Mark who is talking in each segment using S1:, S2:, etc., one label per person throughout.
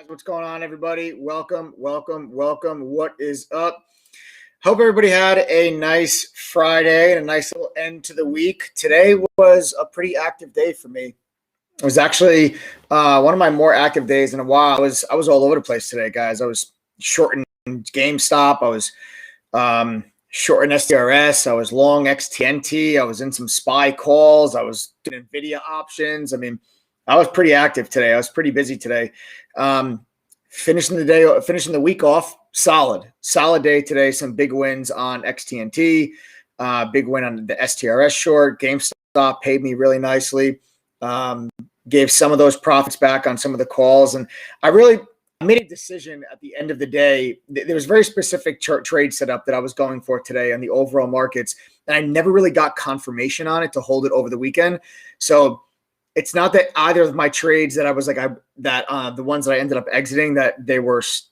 S1: Guys, what's going on, everybody? Welcome. What is up? Hope everybody had a nice Friday and a nice little end to the week. Today was a pretty active day for me. It was actually one of my more active days in a while. I was all over the place today, guys. I was shorting GameStop. I was shorting SRTS. I was long XTNT. I was in some SPY calls. I was doing Nvidia options. I mean, I was pretty active today. I was pretty busy today. Finishing the week off, solid day today. Some big wins on XTNT, big win on the SRTS short. GameStop paid me really nicely. Gave some of those profits back on some of the calls. And I made a decision at the end of the day. There was very specific trade setup that I was going for today on the overall markets. And I never really got confirmation on it to hold it over the weekend. So it's not that either of my trades that I was like, the ones that I ended up exiting, that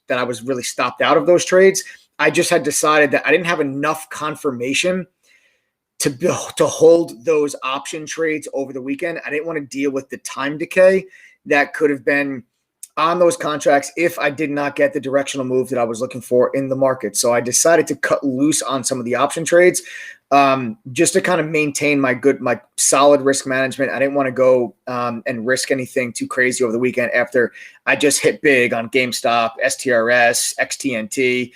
S1: I was really stopped out of those trades. I just had decided that I didn't have enough confirmation to hold those option trades over the weekend. I didn't want to deal with the time decay that could have been on those contracts if I did not get the directional move that I was looking for in the market. So I decided to cut loose on some of the option trades, just to kind of maintain my solid risk management. I didn't want to go and risk anything too crazy over the weekend after I just hit big on GameStop, SRTS, XTNT.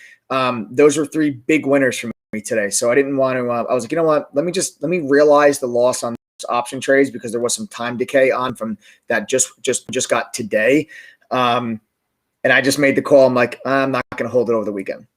S1: Those were three big winners for me today. So I didn't want to, I was like, you know what, let me realize the loss on those option trades because there was some time decay on from that just got today. And I just made the call. I'm like, I'm not going to hold it over the weekend.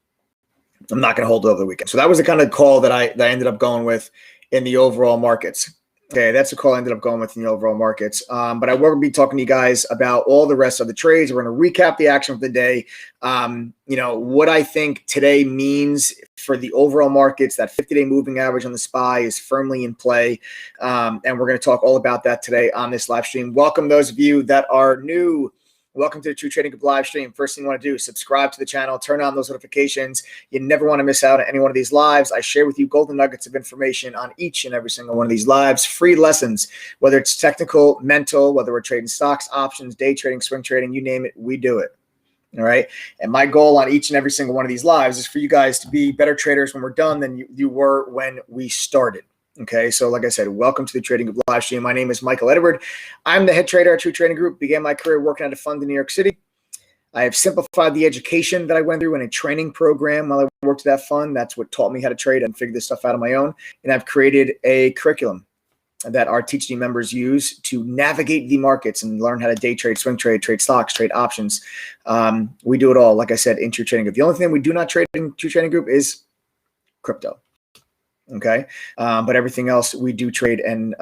S1: So that was the kind of call that I ended up going with in the overall markets. Okay, that's the call I ended up going with in the overall markets. But I will be talking to you guys about all the rest of the trades. We're going to recap the action of the day. What I think today means for the overall markets. That 50-day moving average on the SPY is firmly in play. And we're going to talk all about that today on this live stream. Welcome those of you that are new. Welcome to the True Trading Group live stream. First thing you want to do is subscribe to the channel, turn on those notifications. You never want to miss out on any one of these lives. I share with you golden nuggets of information on each and every single one of these lives. Free lessons, whether it's technical, mental, whether we're trading stocks, options, day trading, swing trading, you name it, we do it. All right. And my goal on each and every single one of these lives is for you guys to be better traders when we're done than you were when we started. Okay, so like I said, welcome to the Trading Group live stream. My name is Michael Edward. I'm the head trader at True Trading Group. Began my career working at a fund in New York City. I have simplified the education that I went through in a training program while I worked at that fund. That's what taught me how to trade and figure this stuff out on my own. And I've created a curriculum that our teaching members use to navigate the markets and learn how to day trade, swing trade, trade stocks, trade options. We do it all, like I said, in True Trading Group. The only thing we do not trade in True Trading Group is crypto. Okay. But everything else we do trade and,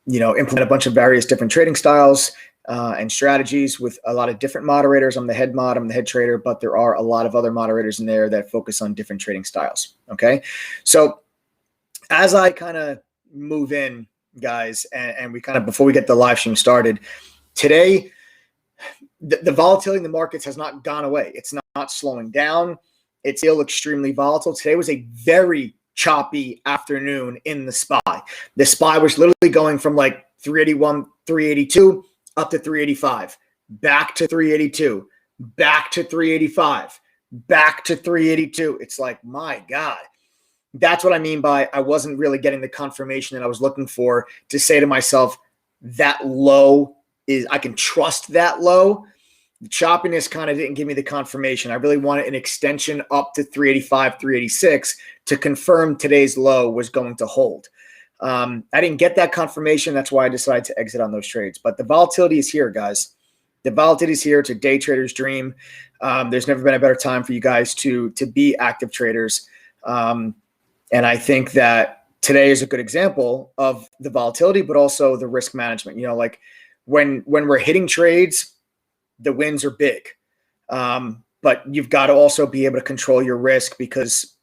S1: implement a bunch of various different trading styles and strategies with a lot of different moderators. I'm the head trader, but there are a lot of other moderators in there that focus on different trading styles. Okay. So as I kind of move in, guys, and we kind of, before we get the live stream started today, the volatility in the markets has not gone away. It's not slowing down. It's still extremely volatile. Today was a very choppy afternoon in the SPY. The SPY was literally going from like 381, 382 up to 385, back to 382, back to 385, back to 382. It's like, my God. That's what I mean by I wasn't really getting the confirmation that I was looking for to say to myself, that low is, I can trust that low. The choppiness kind of didn't give me the confirmation. I really wanted an extension up to 385, 386 to confirm today's low was going to hold. I didn't get that confirmation. That's why I decided to exit on those trades. But the volatility is here, guys. The volatility is here. It's a day trader's dream. There's never been a better time for you guys to be active traders. And I think that today is a good example of the volatility, but also the risk management. Like when we're hitting trades, the wins are big, but you've got to also be able to control your risk because,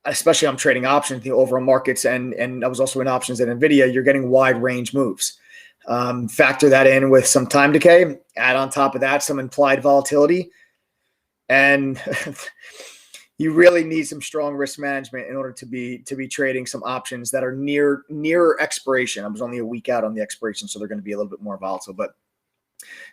S1: especially I'm trading options, the overall markets, and I was also in options at Nvidia. You're getting wide range moves. Factor that in with some time decay. Add on top of that some implied volatility, and you really need some strong risk management in order to be trading some options that are near expiration. I was only a week out on the expiration, so they're going to be a little bit more volatile, but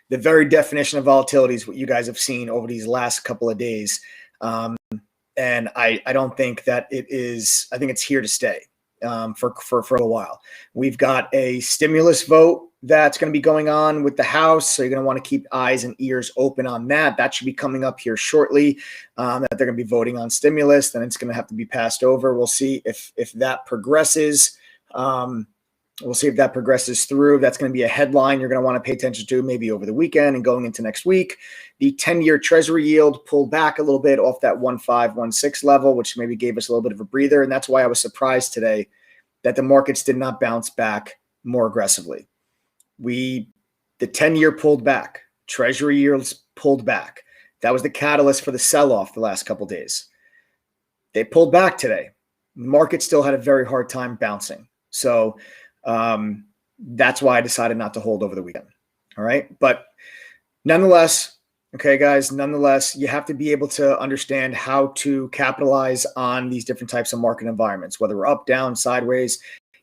S1: The very definition of volatility is what you guys have seen over these last couple of days. And I don't think that it is, I think it's here to stay for a while. We've got a stimulus vote that's going to be going on with the House. So you're going to want to keep eyes and ears open on that. That should be coming up here shortly, that they're going to be voting on stimulus. Then it's going to have to be passed over. We'll see if that progresses. We'll see if that progresses through. That's going to be a headline you're going to want to pay attention to maybe over the weekend and going into next week. The 10-year Treasury yield pulled back a little bit off that 1.5, 1.6 level, which maybe gave us a little bit of a breather. And that's why I was surprised today that the markets did not bounce back more aggressively. The 10-year pulled back. Treasury yields pulled back. That was the catalyst for the sell-off the last couple of days. They pulled back today. The market still had a very hard time bouncing. So that's why I decided not to hold over the weekend. All right. But nonetheless, okay, guys, nonetheless, you have to be able to understand how to capitalize on these different types of market environments, whether we're up, down, sideways.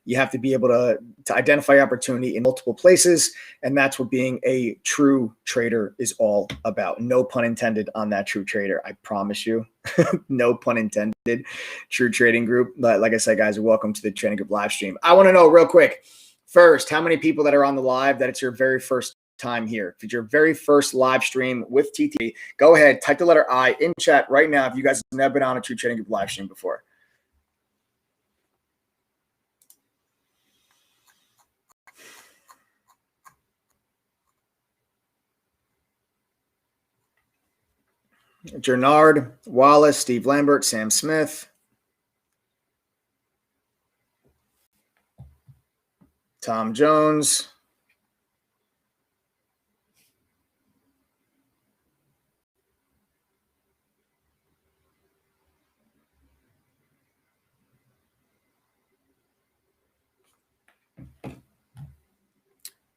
S1: You have to be able to identify opportunity in multiple places. And that's what being a true trader is all about. No pun intended on that, true trader. I promise you. No pun intended. True Trading Group. But like I said, guys, welcome to the Trading Group live stream. I want to know real quick, first, how many people that are on the live that it's your very first time here? If it's your very first live stream with TT, go ahead, type the letter I in chat right now if you guys have never been on a True Trading Group live stream before. Gernard, Wallace, Steve Lambert, Sam Smith, Tom Jones,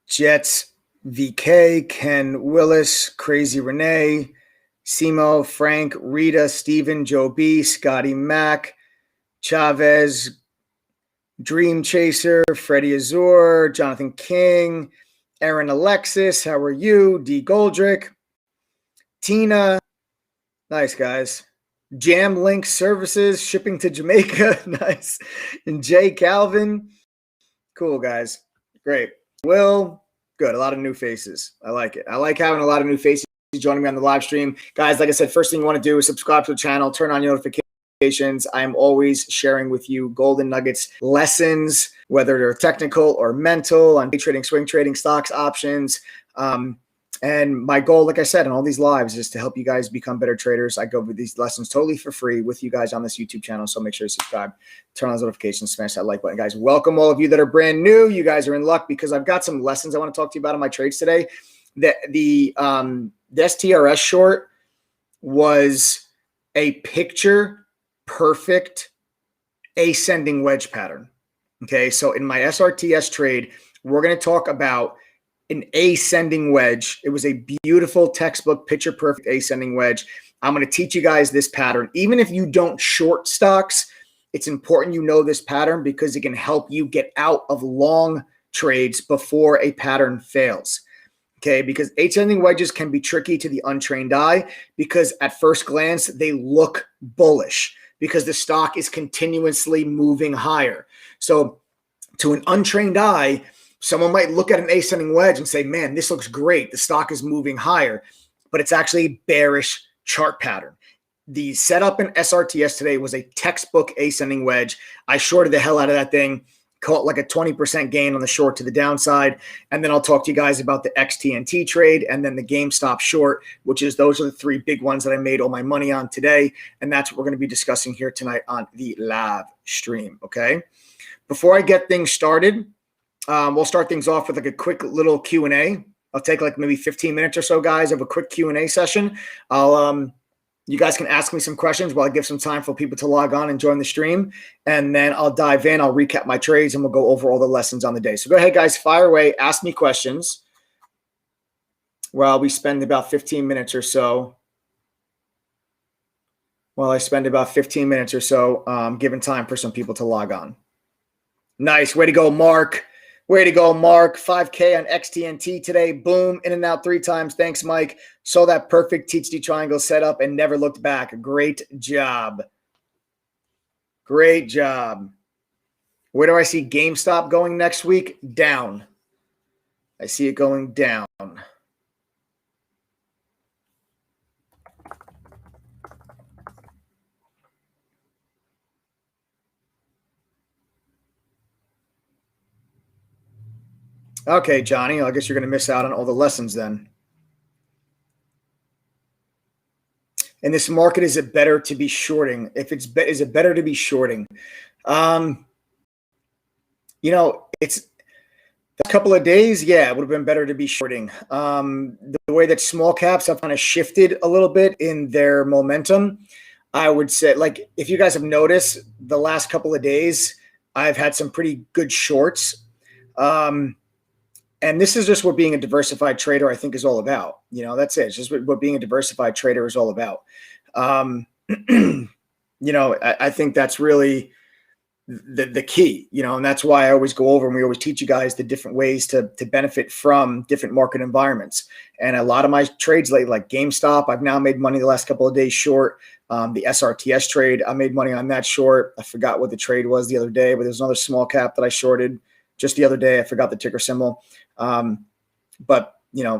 S1: Jets, VK, Ken Willis, Crazy Renee, Simo, Frank, Rita, Steven, Joe B, Scotty Mack, Chavez, Dream Chaser, Freddie Azur, Jonathan King, Aaron Alexis, how are you? D Goldrick, Tina, nice guys. Jam Link Services, shipping to Jamaica, nice. And Jay Calvin, cool guys, great. Will, good, a lot of new faces. I like it. I like having a lot of new faces joining me on the live stream. Guys, like I said, first thing you want to do is subscribe to the channel, turn on your notifications. I am always sharing with you golden nuggets, lessons, whether they're technical or mental, on day trading, swing trading, stocks, options. And my goal, like I said, in all these lives is to help you guys become better traders. I go over these lessons totally for free with you guys on this YouTube channel. So make sure you subscribe, turn on those notifications, smash that like button. Guys, welcome all of you that are brand new. You guys are in luck because I've got some lessons I want to talk to you about in my trades today. The STRS short was a picture perfect ascending wedge pattern. Okay, so in my SRTS trade, we're going to talk about an ascending wedge. It was a beautiful textbook picture perfect ascending wedge. I'm going to teach you guys this pattern. Even if you don't short stocks, it's important you know this pattern because it can help you get out of long trades before a pattern fails. Okay, because ascending wedges can be tricky to the untrained eye because at first glance, they look bullish because the stock is continuously moving higher. So to an untrained eye, someone might look at an ascending wedge and say, man, this looks great. The stock is moving higher, but it's actually a bearish chart pattern. The setup in SRTS today was a textbook ascending wedge. I shorted the hell out of that thing. Caught like a 20% gain on the short to the downside. And then I'll talk to you guys about the XTNT trade and then the GameStop short, which is those are the three big ones that I made all my money on today. And that's what we're going to be discussing here tonight on the live stream. Okay. Before I get things started, we'll start things off with like a quick little Q&A. I'll take like maybe 15 minutes or so, guys, of a quick Q&A session. You guys can ask me some questions while I give some time for people to log on and join the stream. And then I'll dive in. I'll recap my trades and we'll go over all the lessons on the day. So go ahead, guys, fire away. Ask me questions while we spend about 15 minutes or so. Giving time for some people to log on. Nice. Way to go, Mark. Way to go, Mark. 5K on XTNT today. Boom. In and out 3 times. Thanks, Mike. Saw that perfect THD triangle setup and never looked back. Great job. Great job. Where do I see GameStop going next week? Down. I see it going down. Okay, Johnny, I guess you're going to miss out on all the lessons then. In this market, is it better to be shorting? Is it better to be shorting? It's a couple of days. Yeah, it would have been better to be shorting. The way that small caps have kind of shifted a little bit in their momentum, I would say, like, if you guys have noticed the last couple of days, I've had some pretty good shorts. And this is just what being a diversified trader, I think, is all about. That's it. It's just what being a diversified trader is all about. I think that's really the key, and that's why I always go over and we always teach you guys the different ways to benefit from different market environments. And a lot of my trades lately, like GameStop, I've now made money the last couple of days short. The SRTS trade, I made money on that short. I forgot what the trade was the other day, but there's another small cap that I shorted just the other day. I forgot the ticker symbol. But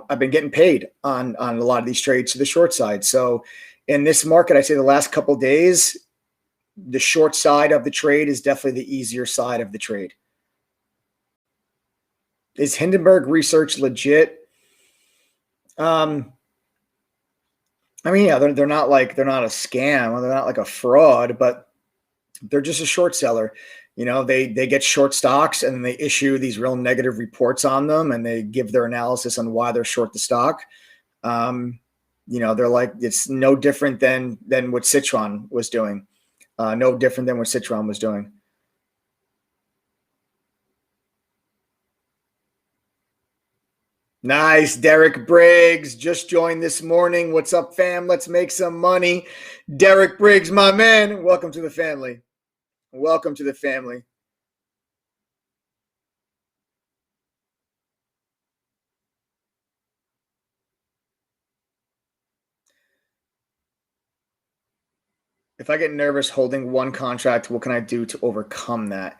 S1: I've been getting paid on a lot of these trades to the short side. So in this market, I say the last couple of days, the short side of the trade is definitely the easier side of the trade. Is Hindenburg research legit? Yeah, they're not a scam. They're not like a fraud, but they're just a short seller. They get short stocks and then they issue these real negative reports on them and they give their analysis on why they're short the stock. They're like, it's no different than what Citron was doing. No different than what Citron was doing. Nice. Derek Briggs just joined this morning. What's up, fam? Let's make some money. Derek Briggs, my man. Welcome to the family. Welcome to the family. If I get nervous holding one contract, what can I do to overcome that?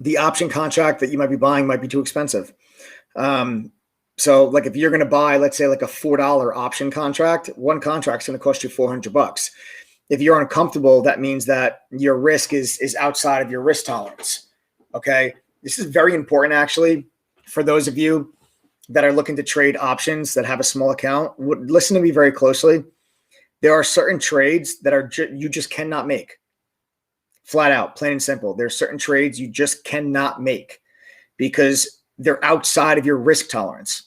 S1: The option contract that you might be buying might be too expensive. So like if you're going to buy, let's say like a $4 option contract, one contract's going to cost you $400. If you're uncomfortable, that means that your risk is outside of your risk tolerance. Okay. This is very important actually for those of you that are looking to trade options that have a small account. Listen to me very closely. There are certain trades that you just cannot make. Flat out, plain and simple. There's certain trades you just cannot make because they're outside of your risk tolerance.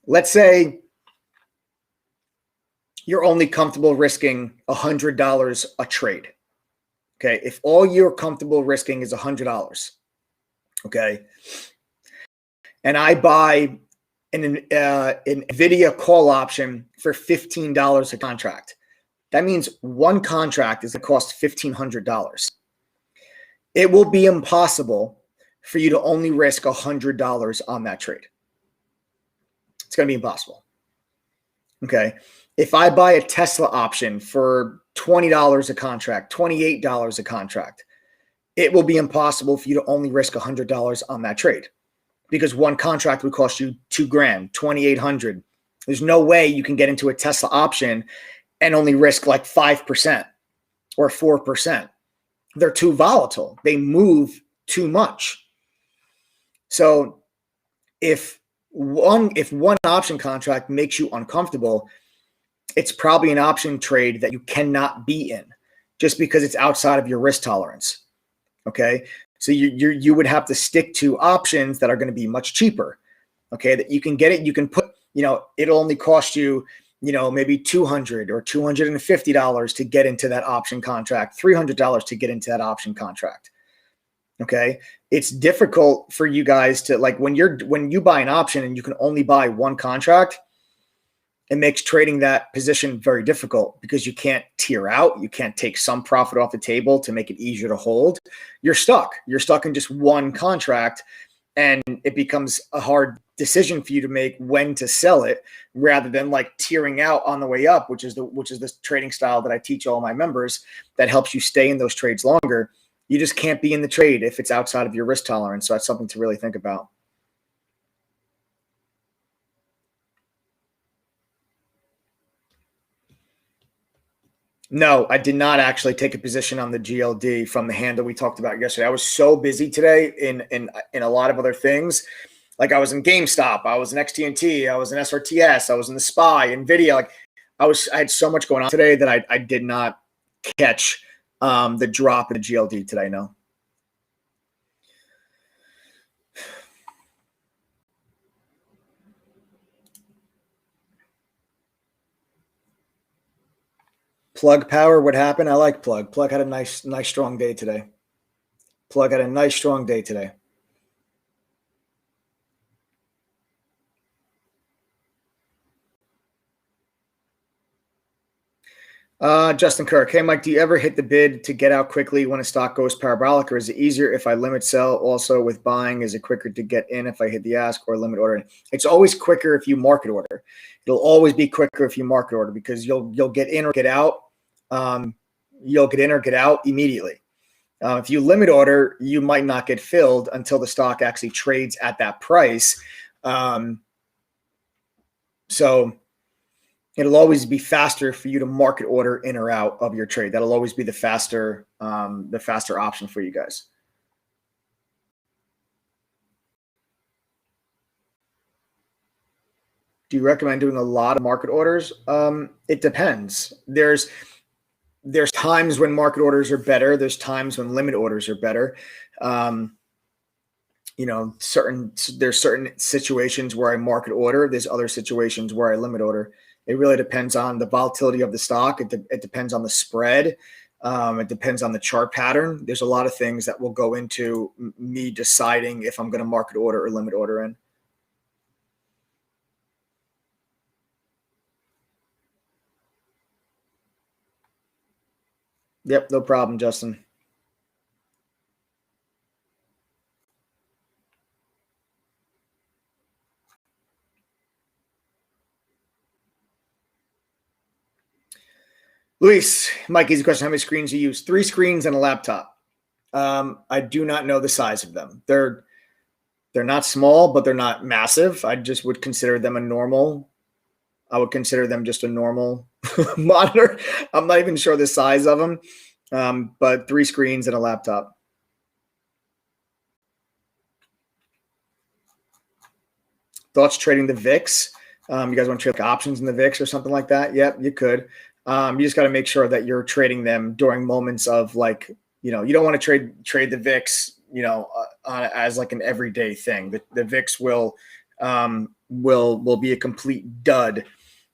S1: Let's say you're only comfortable risking $100 a trade. Okay. If all you're comfortable risking is $100, okay, and I buy an Nvidia call option for $15 a contract, that means one contract is going to cost $1,500. It will be impossible for you to only risk $100 on that trade. It's going to be impossible. Okay. If I buy a Tesla option for $20 a contract, $28 a contract, it will be impossible for you to only risk $100 on that trade because one contract would cost you $2,000, $2,800. There's no way you can get into a Tesla option and only risk like 5% or 4%. They're too volatile. They move too much. So if one option contract makes you uncomfortable, it's probably an option trade that you cannot be in just because it's outside of your risk tolerance. Okay. So you would have to stick to options that are going to be much cheaper. Okay. That you can get it. You can put, it'll only cost you, maybe $200 or $250 to get into that option contract, $300 to get into that option contract. Okay. It's difficult for you guys to, like, when you buy an option and you can only buy one contract, it makes trading that position very difficult because you can't tier out. You can't take some profit off the table to make it easier to hold. You're stuck. You're stuck in just one contract, and it becomes a hard decision for you to make when to sell it, rather than like tiering out on the way up, which is the trading style that I teach all my members that helps you stay in those trades longer. You just can't be in the trade if it's outside of your risk tolerance. So that's something to really think about. No, I did not actually take a position on the GLD from the hand that we talked about yesterday. I was so busy today in a lot of other things. Like I was in GameStop, I was in XTNT, I was in SRTS, I was in the SPY, Nvidia. Like I had so much going on today that I did not catch the drop in the GLD today. No. Plug Power, what happened? I like Plug. Plug had a nice strong day today. Plug had a nice strong day today. Justin Kirk. Hey, Mike, do you ever hit the bid to get out quickly when a stock goes parabolic, or is it easier if I limit sell? Also with buying, is it quicker to get in if I hit the ask or limit order? It's always quicker if you market order. It'll always be quicker if you market order because you'll get in or get out. You'll get in or get out immediately. If you limit order, you might not get filled until the stock actually trades at that price. So it'll always be faster for you to market order in or out of your trade. That'll always be the faster option for you guys. Do you recommend doing a lot of market orders? It depends. There's times when market orders are better. There's times when limit orders are better. There's certain situations where I market order. There's other situations where I limit order. It really depends on the volatility of the stock. It depends on the spread. It depends on the chart pattern. There's a lot of things that will go into me deciding if I'm going to market order or limit order in. Yep, no problem, Justin. Luis, Mike, easy question. How many screens do you use? 3 screens and a laptop. I do not know the size of them. They're not small, but they're not massive. I just would consider them a normal. I would consider them just a normal monitor. I'm not even sure the size of them, but 3 screens and a laptop. Thoughts trading the VIX? You guys want to trade like options in the VIX or something like that? Yep, you could. You just got to make sure that you're trading them during moments of like, you don't want to trade the VIX, as like an everyday thing. The VIX will be a complete dud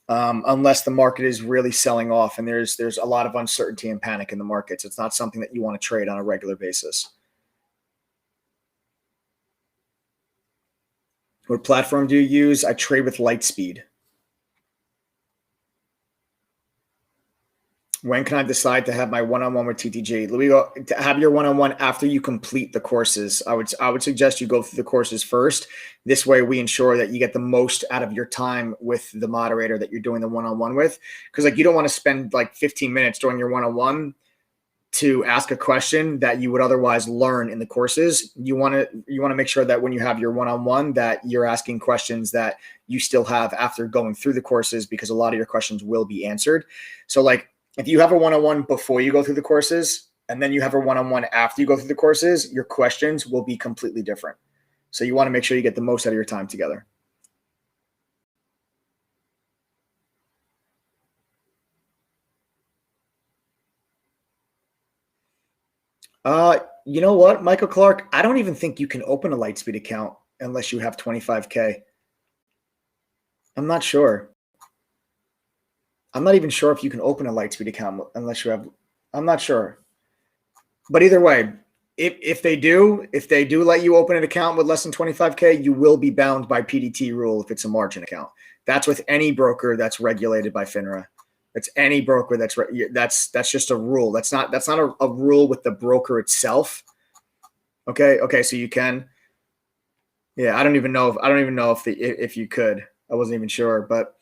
S1: unless the market is really selling off and there's a lot of uncertainty and panic in the markets. It's not something that you want to trade on a regular basis. What platform do you use? I trade with Lightspeed. When can I decide to have my one-on-one with TTG? Luis, to have your one-on-one after you complete the courses. I would suggest you go through the courses first. This way we ensure that you get the most out of your time with the moderator that you're doing the one-on-one with. Because like you don't want to spend like 15 minutes during your one-on-one to ask a question that you would otherwise learn in the courses. You want to make sure that when you have your one-on-one that you're asking questions that you still have after going through the courses, because a lot of your questions will be answered. So like, if you have a one-on-one before you go through the courses and then you have a one-on-one after you go through the courses, your questions will be completely different. So you want to make sure you get the most out of your time together. You know what, Michael Clark? I don't even think you can open a Lightspeed account unless you have 25K. I'm not sure. I'm not even sure if you can open a Lightspeed account unless you have, I'm not sure. But either way, if they do let you open an account with less than 25K, you will be bound by PDT rule if it's a margin account. That's with any broker that's regulated by FINRA. That's any broker that's just a rule. That's not a rule with the broker itself. Okay, so you can. Yeah, I don't even know if you could. I wasn't even sure, but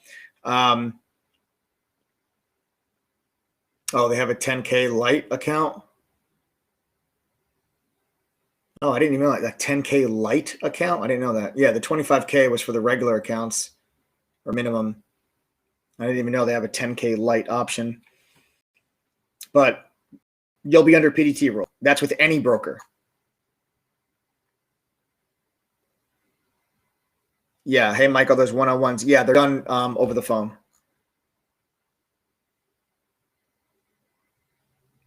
S1: oh, they have a 10K light account. Oh, I didn't even know that 10K light account. I didn't know that. Yeah, the 25K was for the regular accounts or minimum. I didn't even know they have a 10K light option. But you'll be under PDT rule. That's with any broker. Yeah. Hey, Michael, those one-on-ones. Yeah, they're done over the phone.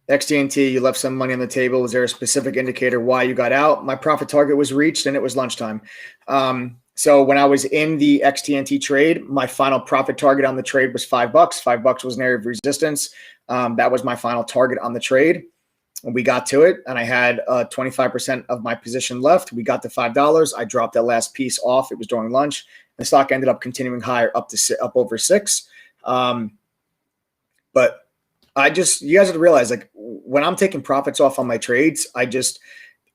S1: XTNT, you left some money on the table. Was there a specific indicator why you got out? My profit target was reached and it was lunchtime. So when I was in the XTNT trade, my final profit target on the trade was $5. $5 was an area of resistance. That was my final target on the trade. We got to it, and I had 25% of my position left. We got to $5. I dropped that last piece off. It was during lunch. The stock ended up continuing higher up over 6. But you guys have to realize, like, when I'm taking profits off on my trades, I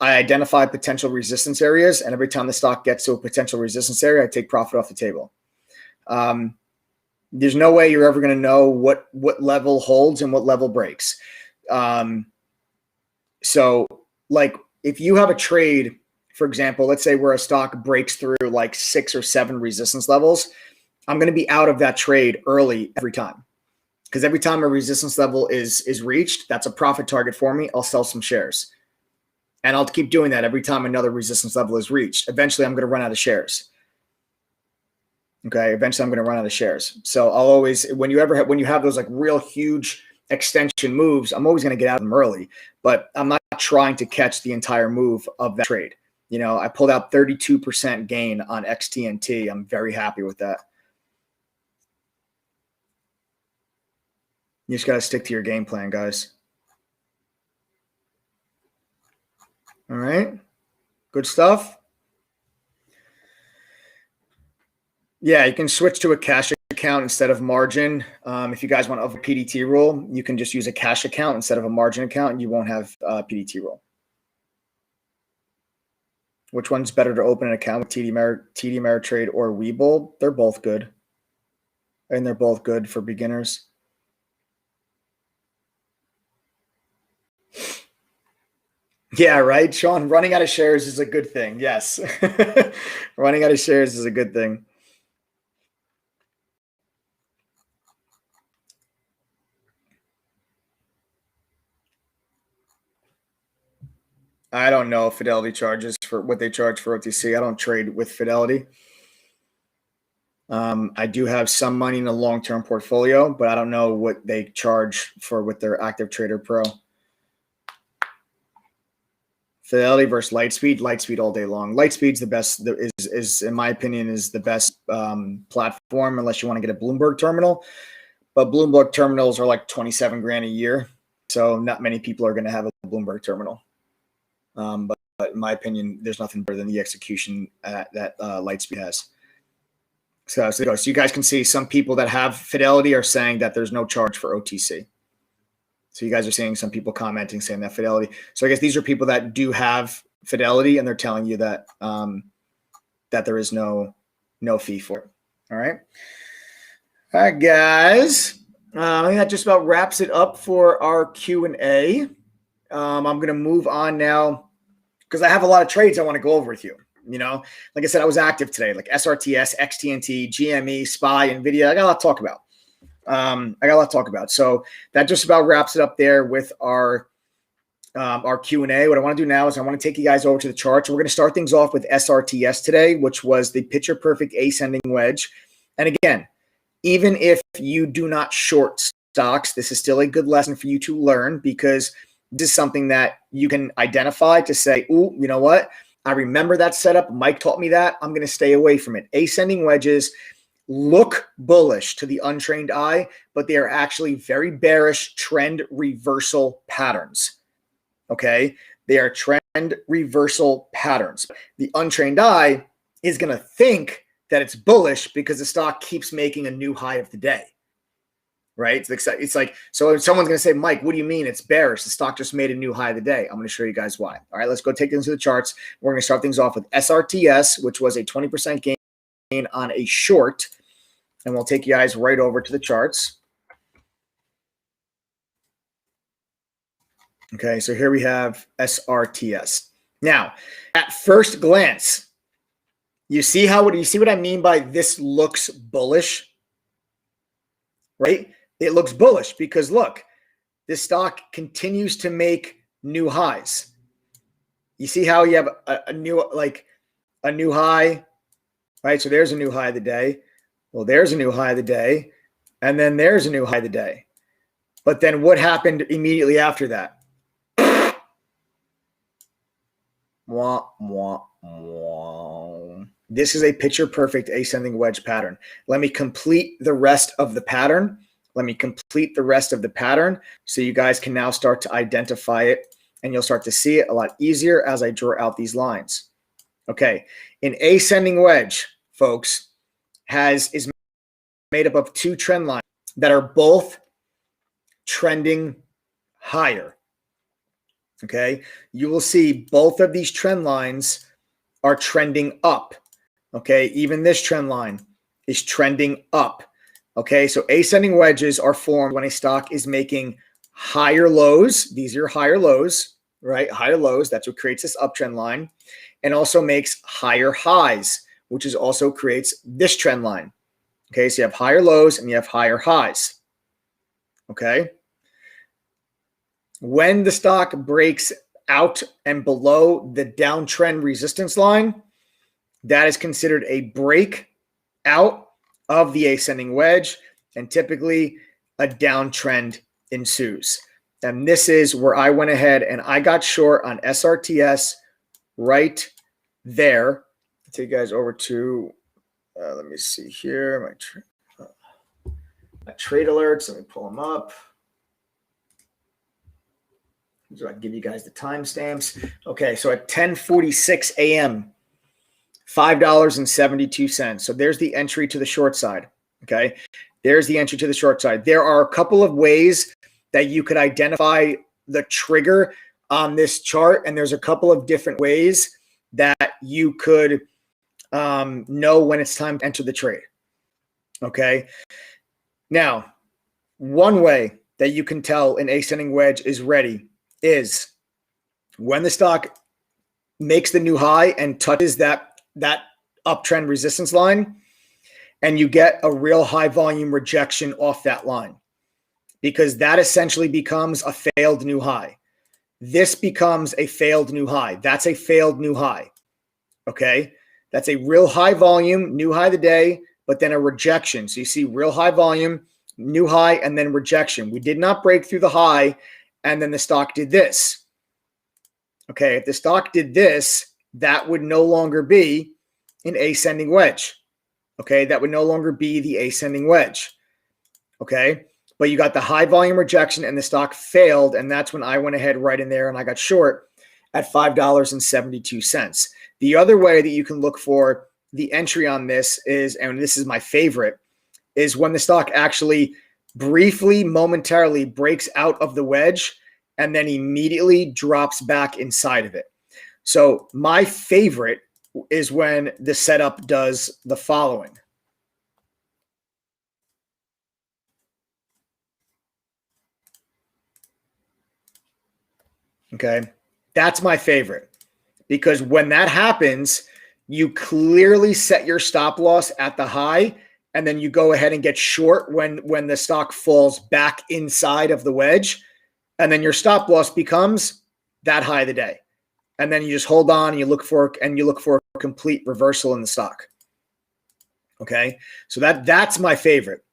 S1: identify potential resistance areas, and every time the stock gets to a potential resistance area, I take profit off the table. There's no way you're ever going to know what level holds and what level breaks. So, like, if you have a trade, for example, let's say where a stock breaks through like 6 or 7 resistance levels, I'm going to be out of that trade early every time. Because every time a resistance level is reached, that's a profit target for me. I'll sell some shares. And I'll keep doing that every time another resistance level is reached. Eventually, I'm going to run out of shares. Okay, eventually I'm going to run out of shares. So I'll always, when you have those like real huge extension moves, I'm always going to get out of them early. But I'm not trying to catch the entire move of that trade. You know, I pulled out 32% gain on XTNT. I'm very happy with that. You just got to stick to your game plan, guys. All right. Good stuff. Yeah, you can switch to a cash account instead of margin. If you guys want a PDT rule, you can just use a cash account instead of a margin account, and you won't have a PDT rule. Which one's better to open an account with TD Ameritrade or Webull? They're both good. And they're both good for beginners. Yeah, right, Sean. Running out of shares is a good thing. Yes. Running out of shares is a good thing. I don't know if Fidelity charges for what they charge for OTC. I don't trade with Fidelity. I do have some money in a long-term portfolio, but I don't know what they charge with their Active Trader Pro. Fidelity versus Lightspeed. Lightspeed all day long. Lightspeed's the best. Is in my opinion is the best platform unless you want to get a Bloomberg terminal. But Bloomberg terminals are like 27 grand a year, so not many people are going to have a Bloomberg terminal. But in my opinion, there's nothing better than the execution that Lightspeed has. So you guys can see some people that have Fidelity are saying that there's no charge for OTC. So you guys are seeing some people commenting saying that Fidelity. So I guess these are people that do have Fidelity, and they're telling you that that there is no fee for it. All right. All right, guys. I think that just about wraps it up for our Q&A. I'm going to move on now because I have a lot of trades I want to go over with you. You know, like I said, I was active today, like SRTS, XTNT, GME, SPY, Nvidia. I got a lot to talk about. So that just about wraps it up there with our Q&A. What I want to do now is I want to take you guys over to the charts. We're going to start things off with SRTS today, which was the picture perfect ascending wedge. And again, even if you do not short stocks, this is still a good lesson for you to learn, because this is something that you can identify to say, ooh, you know what? I remember that setup. Mike taught me that. I'm going to stay away from it. Ascending wedges look bullish to the untrained eye, but they are actually very bearish trend reversal patterns. Okay. They are trend reversal patterns. The untrained eye is going to think that it's bullish because the stock keeps making a new high of the day, right? It's like, so someone's going to say, Mike, what do you mean it's bearish? The stock just made a new high of the day. I'm going to show you guys why. All right, let's go take things to the charts. We're going to start things off with SRTS, which was a 20% gain on a short. And we'll take you guys right over to the charts. Okay, so here we have SRTS. Now, at first glance, you see what I mean by this looks bullish, right? It looks bullish because look, this stock continues to make new highs. You see how you have a new high, right? So there's a new high of the day. Well, there's a new high of the day, and then there's a new high of the day. But then what happened immediately after that? Wah, wah, wah. This is a picture perfect ascending wedge pattern. Let me complete the rest of the pattern. So you guys can now start to identify it, and you'll start to see it a lot easier as I draw out these lines. Okay, an ascending wedge, folks, is made up of two trend lines that are both trending higher. Okay, you will see both of these trend lines are trending up. Okay, even this trend line is trending up. Okay, so ascending wedges are formed when a stock is making higher lows. These are higher lows, right? Higher lows, that's what creates this uptrend line, and also makes higher highs, which is also creates this trend line. Okay, so you have higher lows and you have higher highs. Okay. When the stock breaks out and below the downtrend resistance line, that is considered a break out of the ascending wedge, and typically a downtrend ensues. And this is where I went ahead and I got short on SRTS right there. I'll take you guys over to, let me see here, my trade alerts. Let me pull them up. So I can give you guys the timestamps. Okay, so at 10:46 a.m., $5.72. So there's the entry to the short side. Okay, there's the entry to the short side. There are a couple of ways that you could identify the trigger on this chart, and there's a couple of different ways that you could know when it's time to enter the trade. Okay, now one way that you can tell an ascending wedge is ready is when the stock makes the new high and touches that uptrend resistance line, and you get a real high volume rejection off that line, because that essentially becomes a failed new high. This becomes a failed new high. That's a failed new high. Okay, that's a real high volume new high of the day, but then a rejection. So you see real high volume, new high, and then rejection. We did not break through the high, and then the stock did this. Okay, if the stock did this, that would no longer be an ascending wedge. Okay, that would no longer be the ascending wedge. Okay, but you got the high volume rejection and the stock failed, and that's when I went ahead right in there and I got short at $5.72. The other way that you can look for the entry on this is, and this is my favorite, is when the stock actually briefly, momentarily breaks out of the wedge and then immediately drops back inside of it. So my favorite is when the setup does the following. Okay, that's my favorite, because when that happens, you clearly set your stop loss at the high, and then you go ahead and get short when the stock falls back inside of the wedge, and then your stop loss becomes that high of the day. And then you just hold on and you look for a complete reversal in the stock. Okay, so that's my favorite.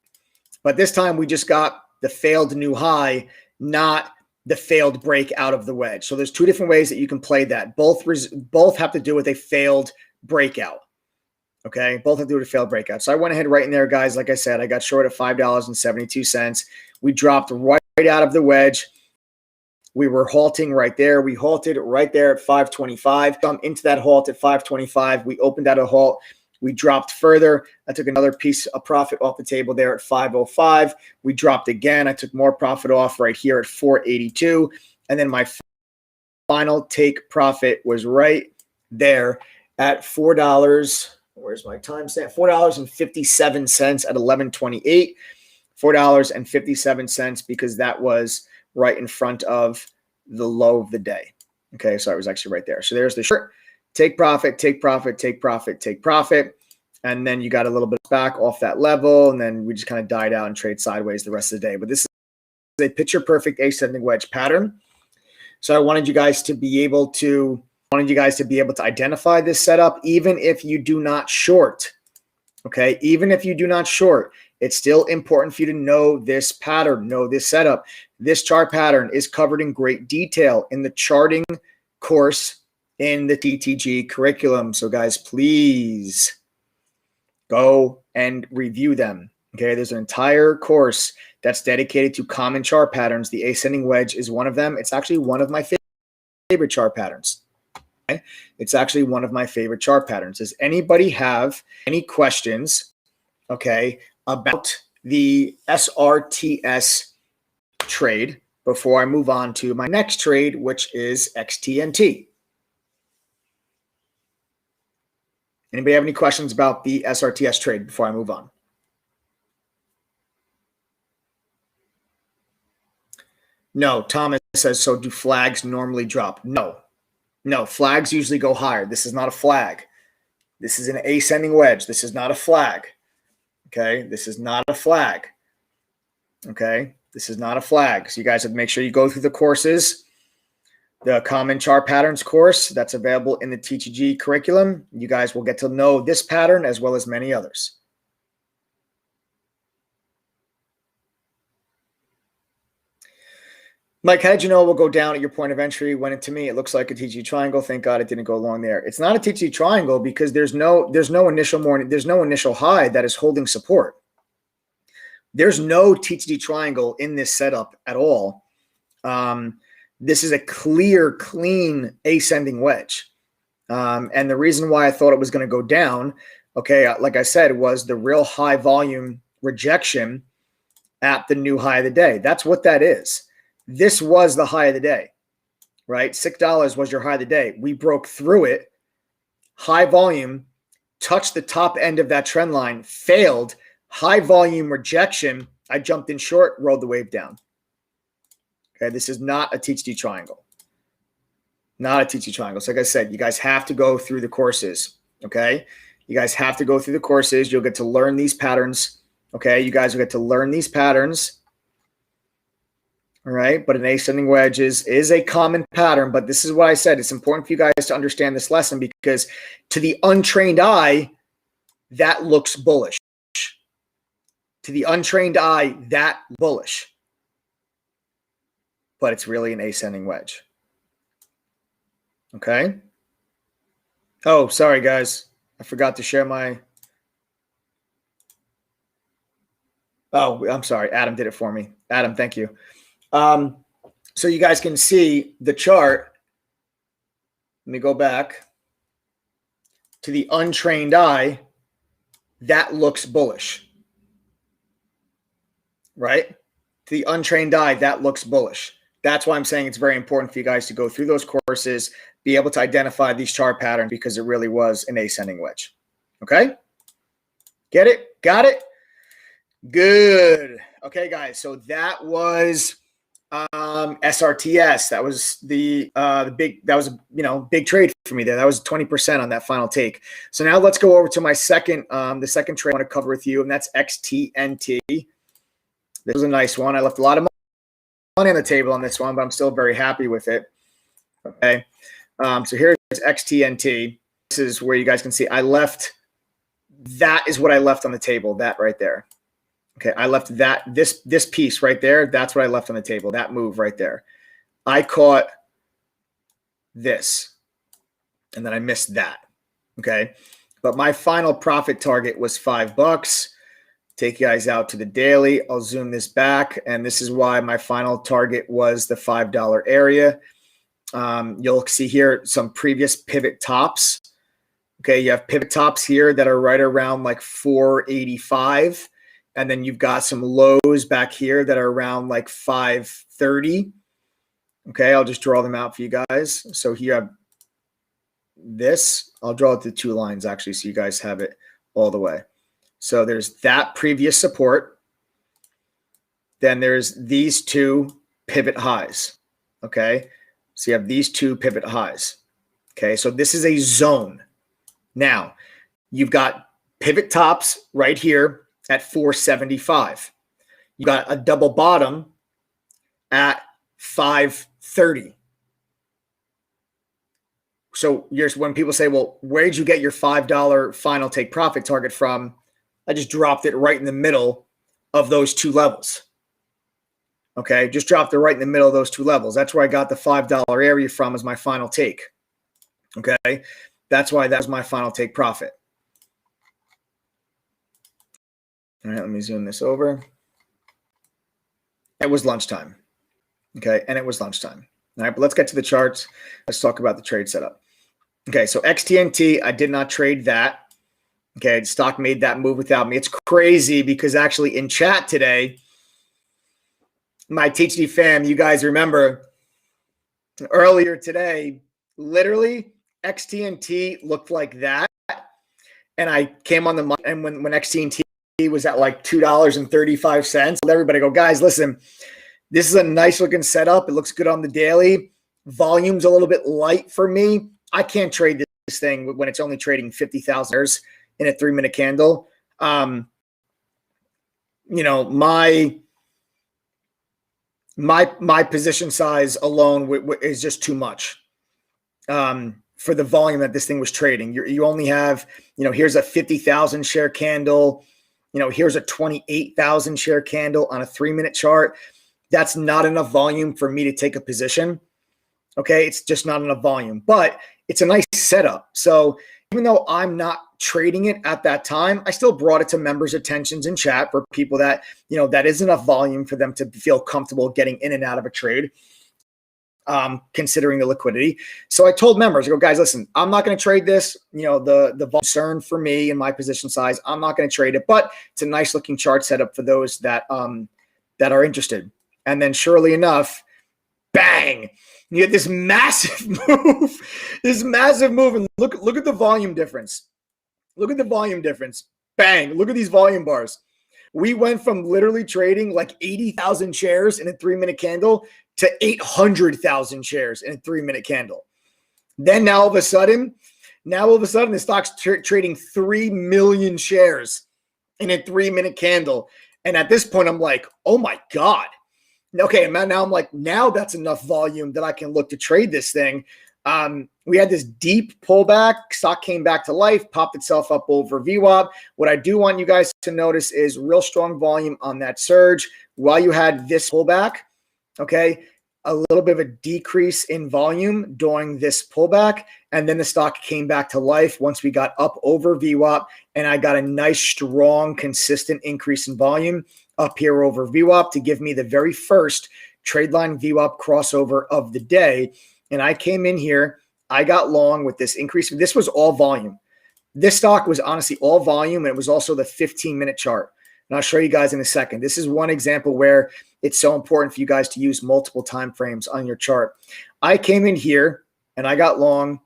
S1: But this time we just got the failed new high, not the failed break out of the wedge. So there's two different ways that you can play that. Both have to do with a failed breakout. Okay, both have to do with a failed breakout. So I went ahead right in there, guys. Like I said, I got short at $5.72. We dropped right out of the wedge. We were halting right there. We halted right there at 525. Into that halt at 525. We opened at a halt. We dropped further. I took another piece of profit off the table there at 505. We dropped again. I took more profit off right here at 482. And then my final take profit was right there at $4. Where's my timestamp? $4.57 at 11:28. $4.57 because that was right in front of the low of the day. Okay, so it was actually right there. So there's the short. Take profit, take profit, take profit, take profit. And then you got a little bit back off that level, and then we just kind of died out and trade sideways the rest of the day. But this is a picture perfect ascending wedge pattern. So I wanted you guys to be able to identify this setup, even if you do not short. Okay, even if you do not short, it's still important for you to know this pattern, know this setup. This chart pattern is covered in great detail in the charting course in the TTG curriculum. So guys, please go and review them. Okay, there's an entire course that's dedicated to common chart patterns. The ascending wedge is one of them. It's actually one of my favorite chart patterns. Okay? It's actually one of my favorite chart patterns. Does anybody have any questions, okay, about the SRTS trade before I move on to my next trade, which is XTNT? Anybody have any questions about the SRTS trade before I move on? No, Thomas says, so do flags normally drop? No, flags usually go higher. This is not a flag. This is an ascending wedge. This is not a flag. Okay, this is not a flag. Okay, this is not a flag. So you guys have to make sure you go through the courses. The common chart patterns course that's available in the TTG curriculum. You guys will get to know this pattern as well as many others. Mike, how did you know it will go down at your point of entry? When to me, it looks like a TTG triangle. Thank God it didn't go along there. It's not a TTG triangle because there's no initial high that is holding support. There's no TTG triangle in this setup at all. This is a clear, clean ascending wedge. And the reason why I thought it was going to go down, okay, like I said, was the real high volume rejection at the new high of the day. That's what that is. This was the high of the day, right? $6 was your high of the day. We broke through it. High volume, touched the top end of that trend line, failed. High volume rejection. I jumped in short, rode the wave down. Okay, this is not a TTG triangle. Not a TTG triangle. So like I said, you guys have to go through the courses, okay? You guys have to go through the courses. You'll get to learn these patterns, okay? You guys will get to learn these patterns. All right, but an ascending wedge is a common pattern, but this is what I said. It's important for you guys to understand this lesson because to the untrained eye, that looks bullish. To the untrained eye, that bullish. But it's really an ascending wedge. Okay? Oh, sorry, guys. I forgot to share my... Oh, I'm sorry. Adam did it for me. Adam, thank you. So you guys can see the chart. Let me go back. To the untrained eye, that looks bullish. Right? To the untrained eye, that looks bullish. That's why I'm saying it's very important for you guys to go through those courses, be able to identify these chart patterns because it really was an ascending wedge. Okay? Get it? Got it? Good. Okay, guys. So that was SRTS. That was the big trade for me there. That was 20% on that final take. So now let's go over to my second, the second trade I want to cover with you, and that's XTNT. This was a nice one. I left a lot of money on the table on this one, but I'm still very happy with it. Okay. So here's XTNT. This is where you guys can see that is what I left on the table, that right there. Okay, I left this piece right there. That's what I left on the table, that move right there. I caught this, and then I missed that. Okay, but my final profit target was $5. Take you guys out to the daily. I'll zoom this back, and this is why my final target was the $5 area. You'll see here some previous pivot tops. Okay, you have pivot tops here that are right around like 485. And then you've got some lows back here that are around like 530. Okay, I'll just draw them out for you guys. So here I have this. I'll draw it to 2 lines actually so you guys have it all the way. So there's that previous support. Then there's these 2 pivot highs. Okay, so you have these 2 pivot highs. Okay, so this is a zone. Now, you've got pivot tops right here at 475. You got a double bottom at 530. So here's when people say, well, where did you get your $5 final take profit target from? I just dropped it right in the middle of those 2 levels. Okay, just dropped it right in the middle of those 2 levels. That's where I got the $5 area from as my final take. Okay, that's why that was my final take profit. All right, let me zoom this over. It was lunchtime. Okay, and it was lunchtime. All right, but let's get to the charts. Let's talk about the trade setup. Okay, so XTNT, I did not trade that. Okay, stock made that move without me. It's crazy because actually in chat today, my THD fam, you guys remember earlier today, literally XTNT looked like that. And I came on the, and when XTNT was at like $2.35, everybody go, guys, listen, this is a nice looking setup. It looks good on the daily. Volume's a little bit light for me. I can't trade this thing when it's only trading 50,000 in a 3-minute candle. You know, my position size alone is just too much for the volume that this thing was trading. You only have, you know, here's a 50,000 share candle. You know, here's a 28,000 share candle on a 3-minute chart. That's not enough volume for me to take a position. Okay, it's just not enough volume, but it's a nice setup. So even though I'm not trading it at that time, I still brought it to members' attentions in chat for people that, you know, that is enough volume for them to feel comfortable getting in and out of a trade, considering the liquidity. So I told members, I go, guys, listen, I'm not going to trade this. You know, the concern for me and my position size, I'm not going to trade it, but it's a nice looking chart setup for those that that are interested. And then surely enough, bang, you get this massive move, and look at the volume difference. Look at the volume difference. Bang, look at these volume bars. We went from literally trading like 80,000 shares in a 3-minute candle to 800,000 shares in a 3-minute candle. Then now all of a sudden, the stock's trading 3 million shares in a 3-minute candle. And at this point, I'm like, oh my God. Okay, now I'm like, now that's enough volume that I can look to trade this thing. We had this deep pullback. Stock came back to life, popped itself up over VWAP. What I do want you guys to notice is real strong volume on that surge. While you had this pullback, okay, a little bit of a decrease in volume during this pullback, and then the stock came back to life once we got up over VWAP, and I got a nice, strong, consistent increase in volume up here over VWAP to give me the very first trade line VWAP crossover of the day. And I came in here, I got long with this increase. This was all volume. This stock was honestly all volume, and it was also the 15-minute chart. And I'll show you guys in a second. This is one example where it's so important for you guys to use multiple time frames on your chart. I came in here, and I got long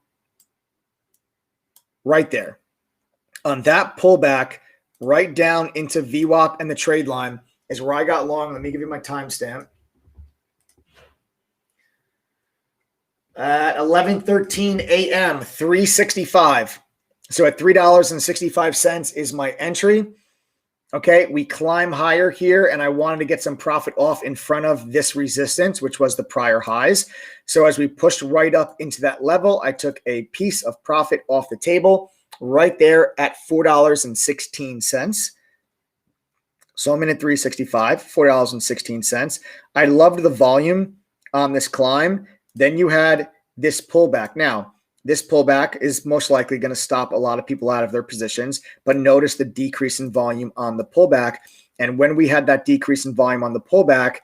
S1: right there. On that pullback, right down into VWAP and the trade line is where I got long. Let me give you my timestamp. At 11:13 a.m., 365. So at $3.65 is my entry. Okay, we climb higher here, and I wanted to get some profit off in front of this resistance, which was the prior highs. So as we pushed right up into that level, I took a piece of profit off the table right there at $4.16. So I'm in at 365, $4.16. I loved the volume on this climb. Then you had this pullback. Now, This pullback is most likely going to stop a lot of people out of their positions, but notice the decrease in volume on the pullback. And when we had that decrease in volume on the pullback,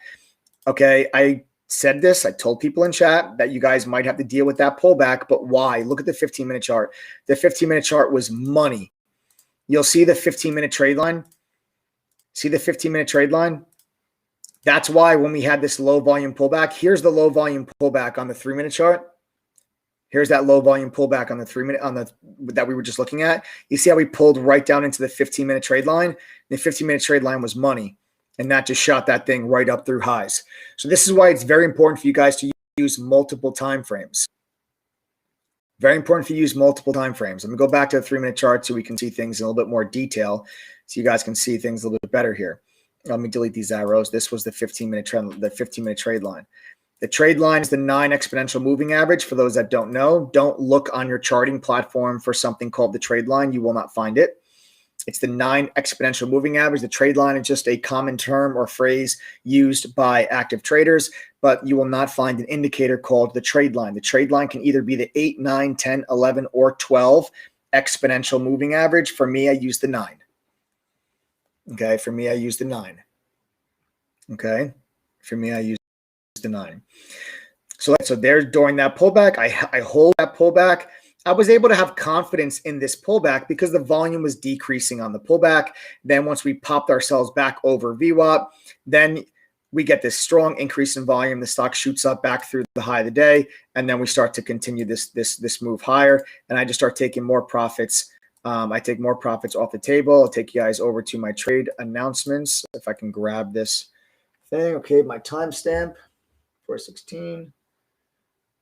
S1: okay, I said this, I told people in chat that you guys might have to deal with that pullback, but why? Look at the 15-minute chart. The 15-minute chart was money. You'll see the 15-minute trade line. See the 15-minute trade line? That's why when we had this low volume pullback, here's the low volume pullback on the 3-minute chart. Here's that low volume pullback on the 3-minute that we were just looking at. You see how we pulled right down into the 15-minute trade line? The 15-minute trade line was money, and that just shot that thing right up through highs. So this is why it's very important for you guys to use multiple time frames. Very important for you to use multiple time frames. Let me go back to the 3-minute chart so we can see things in a little bit more detail, so you guys can see things a little bit better here. Let me delete these arrows. This was the 15-minute trend, the 15-minute trade line. The trade line is the 9 exponential moving average. For those that don't know, don't look on your charting platform for something called the trade line. You will not find it. It's the 9 exponential moving average. The trade line is just a common term or phrase used by active traders, but you will not find an indicator called the trade line. The trade line can either be the 8, 9, 10, 11, or 12 exponential moving average. For me, I use the 9. Okay, for me, I use the 9. Okay, for me, I use the 9. So there's during that pullback, I hold that pullback. I was able to have confidence in this pullback because the volume was decreasing on the pullback. Then once we popped ourselves back over VWAP, then we get this strong increase in volume. The stock shoots up back through the high of the day, and then we start to continue this move higher. And I just start taking more profits. I take more profits off the table. I'll take you guys over to my trade announcements if I can grab this thing. Okay, my timestamp 416.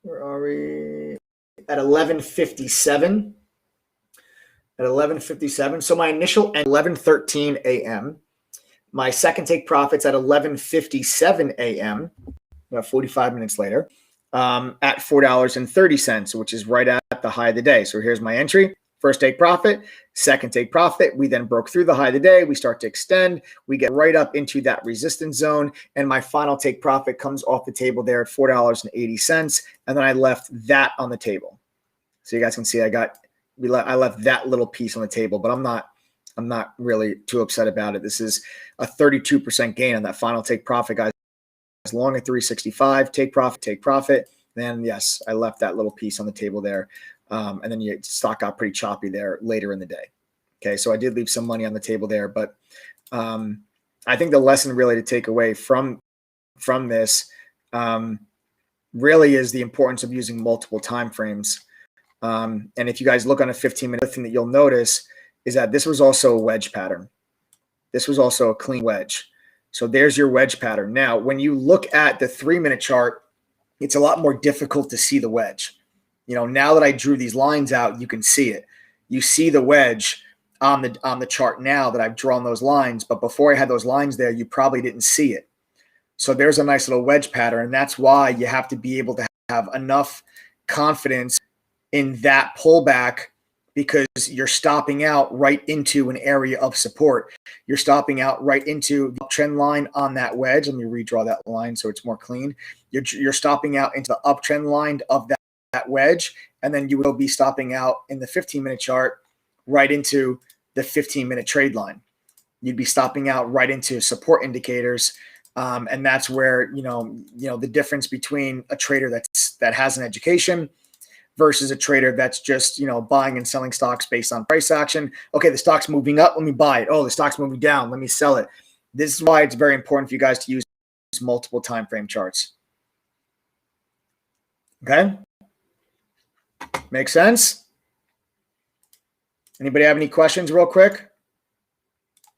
S1: Where are we? At 11:57. At 11:57. So my initial at 11:13 a.m. My second take profits at 11:57 a.m. About 45 minutes later, at $4.30, which is right at the high of the day. So here's my entry. First take profit, second take profit. We then broke through the high of the day. We start to extend. We get right up into that resistance zone. And my final take profit comes off the table there at $4.80. And then I left that on the table. So you guys can see I left that little piece on the table, but I'm not really too upset about it. This is a 32% gain on that final take profit, guys. As long as 365, take profit. Then yes, I left that little piece on the table there. And then your stock got pretty choppy there later in the day. Okay, so I did leave some money on the table there, but I think the lesson really to take away from this really is the importance of using multiple time frames. And if you guys look on a 15-minute thing that you'll notice is that this was also a wedge pattern. This was also a clean wedge. So there's your wedge pattern. Now, when you look at the 3-minute chart, it's a lot more difficult to see the wedge. You know, now that I drew these lines out, you can see it. You see the wedge on the chart now that I've drawn those lines, but before I had those lines there, you probably didn't see it. So there's a nice little wedge pattern, and that's why you have to be able to have enough confidence in that pullback because you're stopping out right into an area of support. You're stopping out right into the trend line on that wedge. Let me redraw that line so it's more clean. You're stopping out into the uptrend line of that wedge, and then you will be stopping out in the 15-minute chart right into the 15-minute trade line. You'd be stopping out right into support indicators, and that's where you know the difference between a trader that has an education versus a trader that's just buying and selling stocks based on price action. Okay, the stock's moving up, let me buy it. Oh, the stock's moving down, let me sell it. This is why it's very important for you guys to use multiple time frame charts. Okay. Make sense? Anybody have any questions real quick?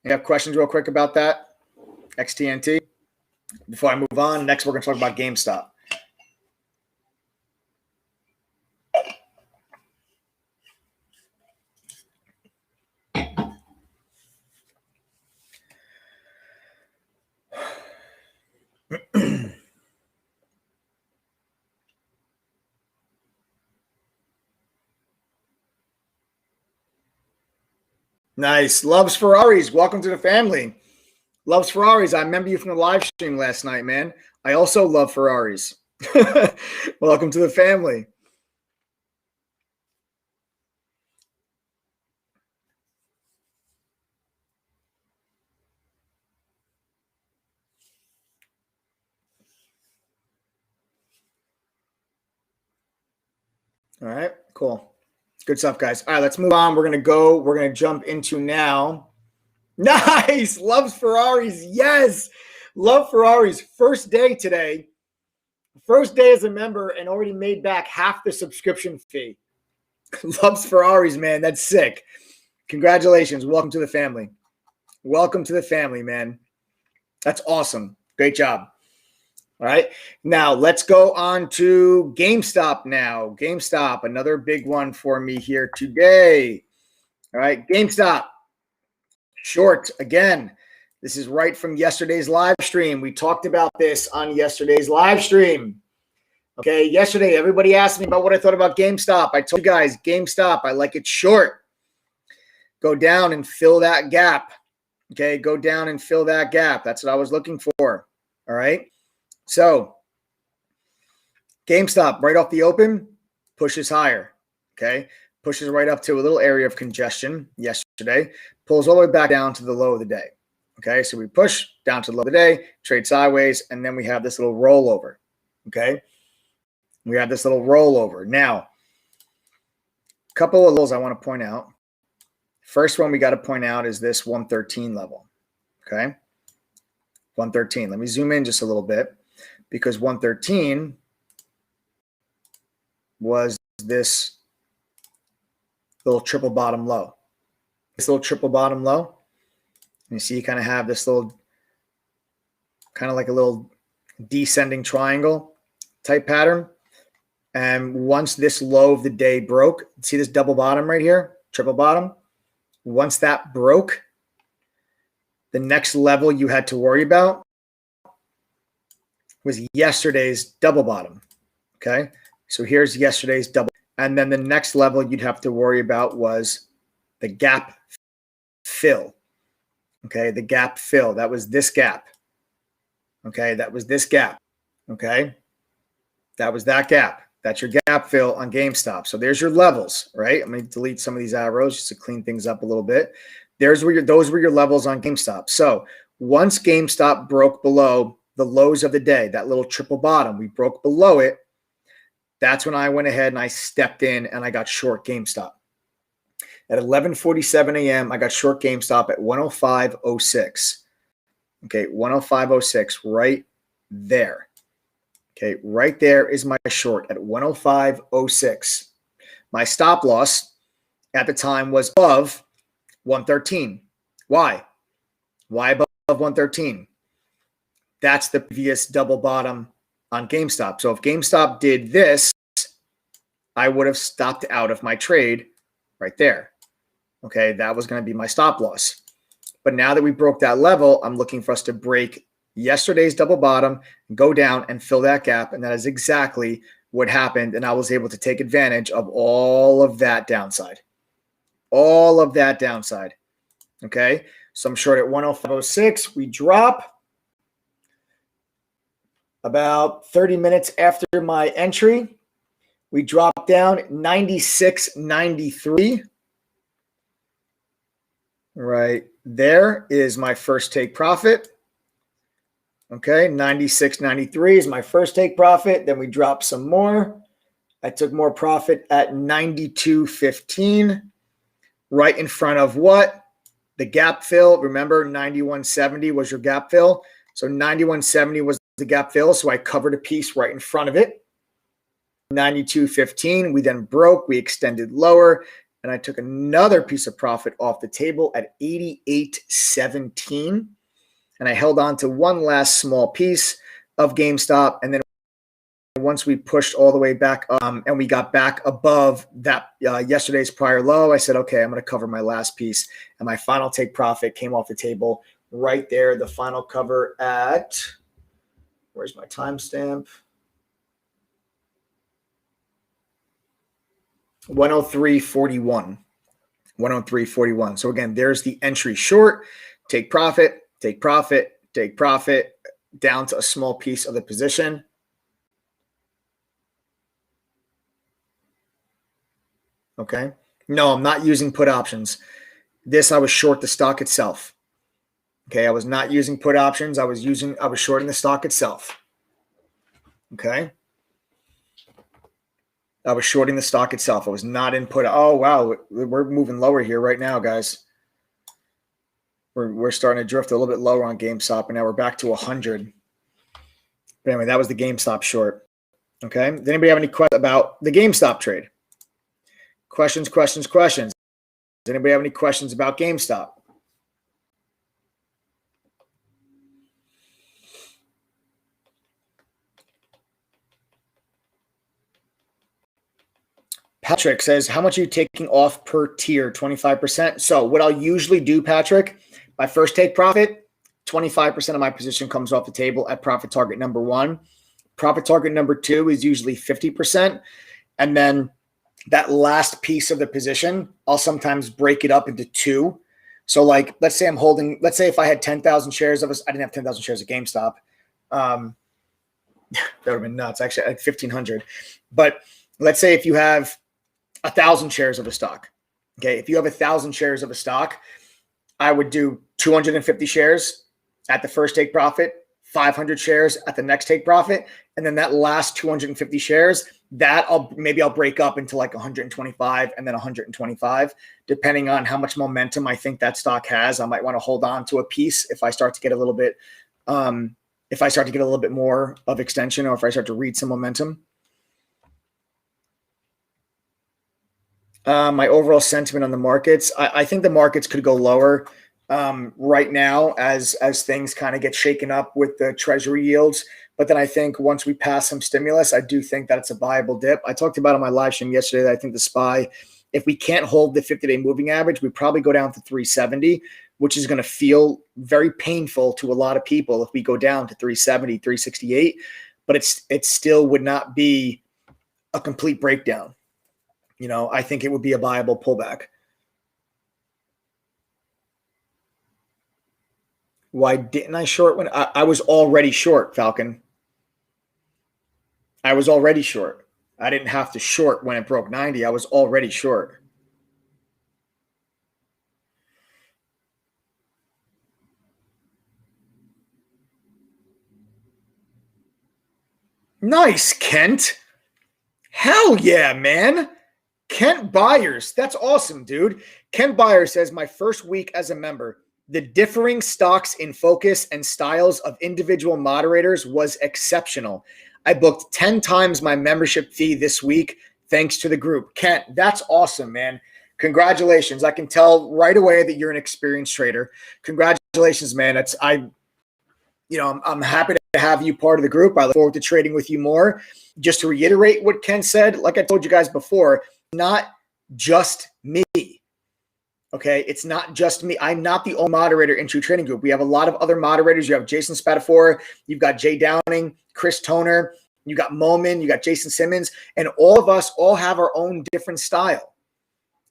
S1: You have questions real quick about that? XTNT? Before I move on, next we're going to talk about GameStop. Nice. Loves Ferraris. Welcome to the family. Loves Ferraris. I remember you from the live stream last night, man. I also love Ferraris. Welcome to the family. All right, cool. Good stuff, guys. All right, let's move on. We're going to jump into now. Nice. Loves Ferraris. Yes. Love Ferraris. First day today. First day as a member and already made back half the subscription fee. Loves Ferraris, man. That's sick. Congratulations. Welcome to the family. Welcome to the family, man. That's awesome. Great job. All right. Now let's go on to GameStop now. GameStop, another big one for me here today. All right. GameStop. Short again. This is right from yesterday's live stream. We talked about this on yesterday's live stream. Okay, yesterday everybody asked me about what I thought about GameStop. I told you guys, GameStop, I like it short. Go down and fill that gap. Okay, go down and fill that gap. That's what I was looking for. All right. So GameStop right off the open pushes higher. Okay, pushes right up to a little area of congestion yesterday, pulls all the way back down to the low of the day. Okay, so we push down to the low of the day, trade sideways, and then we have this little rollover. Okay, we have this little rollover. Now, a couple of levels I want to point out. First one we got to point out is this 113 level. Okay, 113. Let me zoom in just a little bit because 113 was this little triple bottom low. This little triple bottom low. You see you kind of have this little, kind of like a little descending triangle type pattern. And once this low of the day broke, see this double bottom right here, triple bottom? Once that broke, the next level you had to worry about was yesterday's double bottom. Okay, so here's yesterday's double. And then the next level you'd have to worry about was the gap fill. Okay, the gap fill. That was this gap. Okay, that was this gap. Okay, that was that gap. That's your gap fill on GameStop. So there's your levels, right? I'm going to delete some of these arrows just to clean things up a little bit. Those were your levels on GameStop. So once GameStop broke below the lows of the day, that little triple bottom, we broke below it. That's when I went ahead and I stepped in and I got short GameStop. At 11:47 a.m., I got short GameStop at 105.06. Okay, 105.06 right there. Okay, right there is my short at 105.06. My stop loss at the time was above 113. Why? Why above 113? That's the previous double bottom on GameStop. So if GameStop did this, I would have stopped out of my trade right there. Okay, that was going to be my stop loss. But now that we broke that level, I'm looking for us to break yesterday's double bottom, go down and fill that gap. And that is exactly what happened. And I was able to take advantage of all of that downside. All of that downside. Okay, so I'm short at 105.06. We drop about 30 minutes after my entry. We drop down 96.93. Right there is my first take profit. Okay, 96.93 is my first take profit. Then we drop some more. I took more profit at 92.15, right in front of what? The gap fill. Remember, 91.70 was your gap fill. So 91.70 was the gap fill. So I covered a piece right in front of it. 92.15. We then broke. We extended lower. And I took another piece of profit off the table at 88.17. And I held on to one last small piece of GameStop. And then once we pushed all the way back up and we got back above that yesterday's prior low, I said, okay, I'm going to cover my last piece. And my final take profit came off the table right there. The final cover at, where's my timestamp? 103.41. 103.41. So again, there's the entry short, take profit, take profit, take profit, down to a small piece of the position. Okay. No, I'm not using put options. This, I was short the stock itself. Okay. I was not using put options. I was shorting the stock itself. Okay. I was shorting the stock itself. I was not in put. Oh, wow. We're moving lower here right now, guys. We're starting to drift a little bit lower on GameStop, and now we're back to 100. But anyway, that was the GameStop short. Okay. Does anybody have any questions about the GameStop trade? Questions. Does anybody have any questions about GameStop? Patrick says, how much are you taking off per tier? 25%. So what I'll usually do, Patrick, my first take profit, 25% of my position comes off the table at profit target number 1. Profit target number 2 is usually 50%. And then that last piece of the position, I'll sometimes break it up into 2. So like, let's say if I had 10,000 shares of us, I didn't have 10,000 shares of GameStop. That would have been nuts. Actually, I had 1,500. But let's say if you have 1,000 shares of a stock. Okay. If you have 1,000 shares of a stock, I would do 250 shares at the first take profit, 500 shares at the next take profit. And then that last 250 shares, that I'll break up into like 125 and then 125, depending on how much momentum I think that stock has. I might want to hold on to a piece if I start to get a little bit, more of extension, or if I start to read some momentum. My overall sentiment on the markets, I think the markets could go lower right now as things kind of get shaken up with the treasury yields. But then I think once we pass some stimulus, I do think that it's a viable dip. I talked about on my live stream yesterday that I think the SPY, if we can't hold the 50-day moving average, we probably go down to 370, which is going to feel very painful to a lot of people if we go down to 370, 368. But it still would not be a complete breakdown. You know, I think it would be a viable pullback. Why didn't I short when I was already short, Falcon? I was already short. I didn't have to short when it broke 90. I was already short. Nice, Kent. Hell yeah, man. Kent Byers. That's awesome, dude. Kent Byers says, my first week as a member, the differing stocks in focus and styles of individual moderators was exceptional. I booked 10 times my membership fee this week thanks to the group. Kent, that's awesome, man. Congratulations. I can tell right away that you're an experienced trader. Congratulations, man. I'm happy to have you part of the group. I look forward to trading with you more. Just to reiterate what Ken said, like I told you guys before, not just me. Okay, it's not just me. I'm not the only moderator in True Trading Group. We have a lot of other moderators. You have Jason Spatafora, you've got Jay Downing, Chris Toner, you got Momin, you got Jason Simmons, and all of us all have our own different style.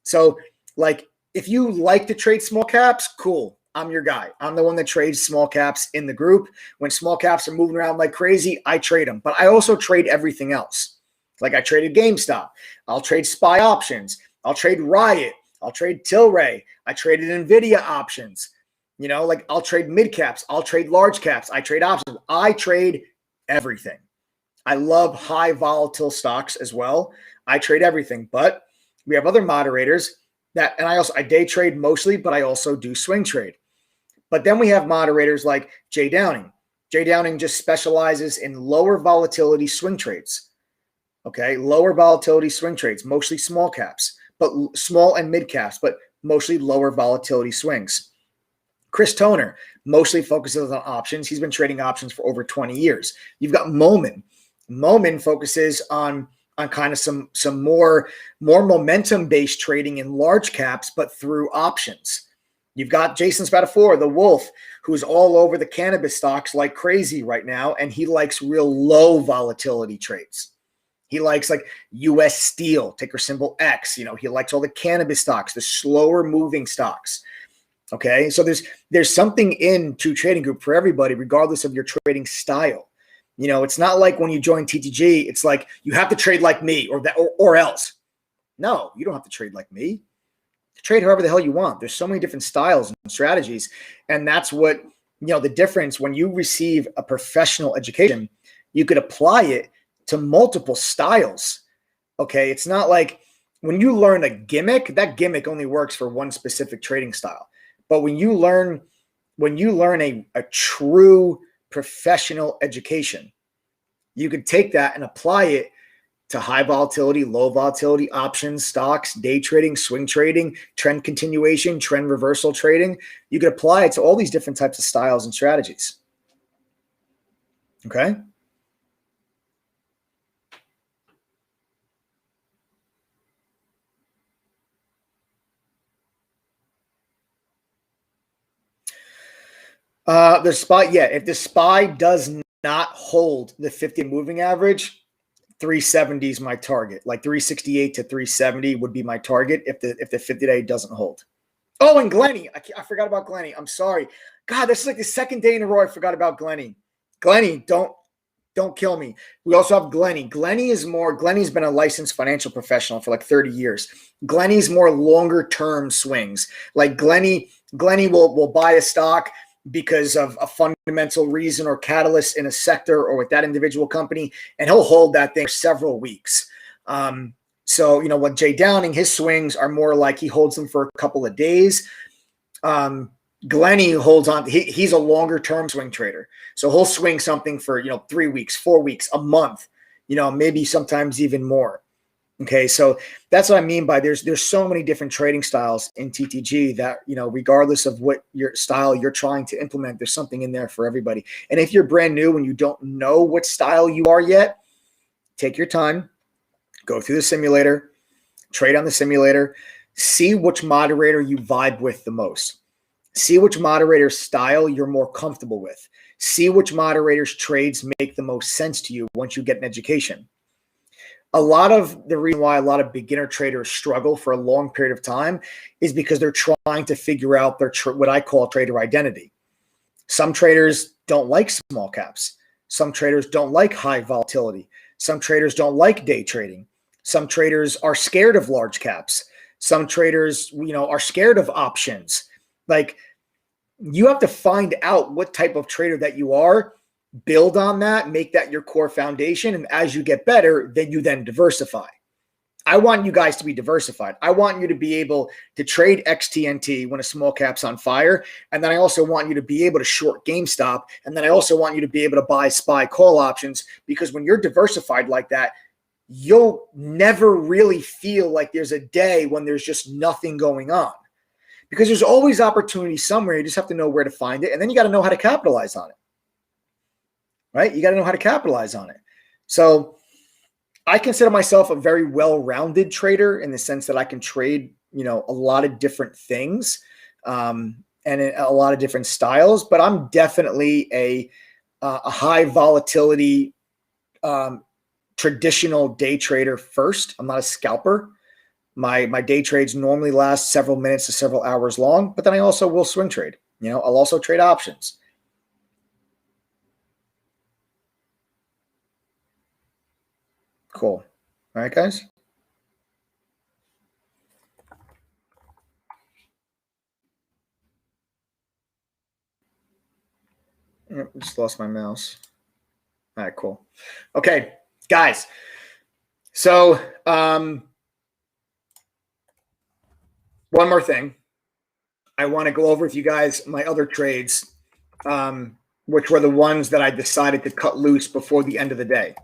S1: So, like, if you like to trade small caps, cool. I'm your guy. I'm the one that trades small caps in the group. When small caps are moving around like crazy, I trade them. But I also trade everything else. Like I traded GameStop. I'll trade SPY options. I'll trade Riot. I'll trade Tilray. I traded Nvidia options. You know, like I'll trade mid caps. I'll trade large caps. I trade options. I trade everything. I love high volatile stocks as well. I trade everything. But we have other moderators that, and I day trade mostly, but I also do swing trade. But then we have moderators like Jay Downing. Jay Downing just specializes in lower volatility swing trades. Okay, lower volatility swing trades, mostly small caps, but small and mid caps, but mostly lower volatility swings. Chris Toner mostly focuses on options. He's been trading options for over 20 years. You've got Momin. Momin focuses on kind of some more momentum-based trading in large caps, but through options. You've got Jason Spatafora, the Wolf, who's all over the cannabis stocks like crazy right now, and he likes real low volatility trades. He likes like US Steel, ticker symbol X. You know, he likes all the cannabis stocks, the slower moving stocks. Okay, so there's something in True Trading Group for everybody, regardless of your trading style. You know, it's not like when you join TTG, it's like you have to trade like me or else. No, you don't have to trade like me. Trade however the hell you want. There's so many different styles and strategies, and that's what, you know, the difference. When you receive a professional education, you could apply it to multiple styles Okay. It's not like when you learn a gimmick, that gimmick only works for one specific trading style. But when you learn a true professional education, you could take that and apply it to high volatility, low volatility options, stocks, day trading, swing trading, trend continuation, trend reversal trading. You could apply it to all these different types of styles and strategies. Okay. The SPY, yeah, if the SPY does not hold the 50 moving average, 370 is my target. Like 368 to 370 would be my target if the 50-day doesn't hold. Oh, and Glenny. I forgot about Glenny. I'm sorry. God, this is like the second day in a row I forgot about Glenny. Glenny, don't kill me. We also have Glenny. Glenny's been a licensed financial professional for like 30 years. Glenny's more longer term swings. Like Glenny will buy a stock because of a fundamental reason or catalyst in a sector or with that individual company, and he'll hold that thing for several weeks. So, what Jay Downing, his swings are more like he holds them for a couple of days. Glenny holds on. He's a longer term swing trader. So he'll swing something for, 3 weeks, 4 weeks, a month, maybe sometimes even more. Okay. So that's what I mean by there's so many different trading styles in TTG that, regardless of what your style you're trying to implement, there's something in there for everybody. And if you're brand new and you don't know what style you are yet, take your time, go through the simulator, trade on the simulator, see which moderator you vibe with the most. See which moderator style you're more comfortable with. See which moderator's trades make the most sense to you once you get an education. A lot of the reason why a lot of beginner traders struggle for a long period of time is because they're trying to figure out their what I call trader identity. Some traders don't like small caps. Some traders don't like high volatility. Some traders don't like day trading. Some traders are scared of large caps. Some traders, are scared of options. Like, you have to find out what type of trader that you are, build on that, make that your core foundation. And as you get better, then you diversify. I want you guys to be diversified. I want you to be able to trade XTNT when a small cap's on fire. And then I also want you to be able to short GameStop. And then I also want you to be able to buy SPY call options, because when you're diversified like that, you'll never really feel like there's a day when there's just nothing going on, because there's always opportunity somewhere. You just have to know where to find it. And then you got to know how to capitalize on it, right? You got to know how to capitalize on it. So I consider myself a very well-rounded trader in the sense that I can trade, a lot of different things and a lot of different styles, but I'm definitely a high volatility traditional day trader first. I'm not a scalper. My day trades normally last several minutes to several hours long, but then I also will swing trade. I'll also trade options. Cool. All right, guys. Just lost my mouse. All right, cool. Okay, guys. So, one more thing. I want to go over with you guys my other trades, which were the ones that I decided to cut loose before the end of the day.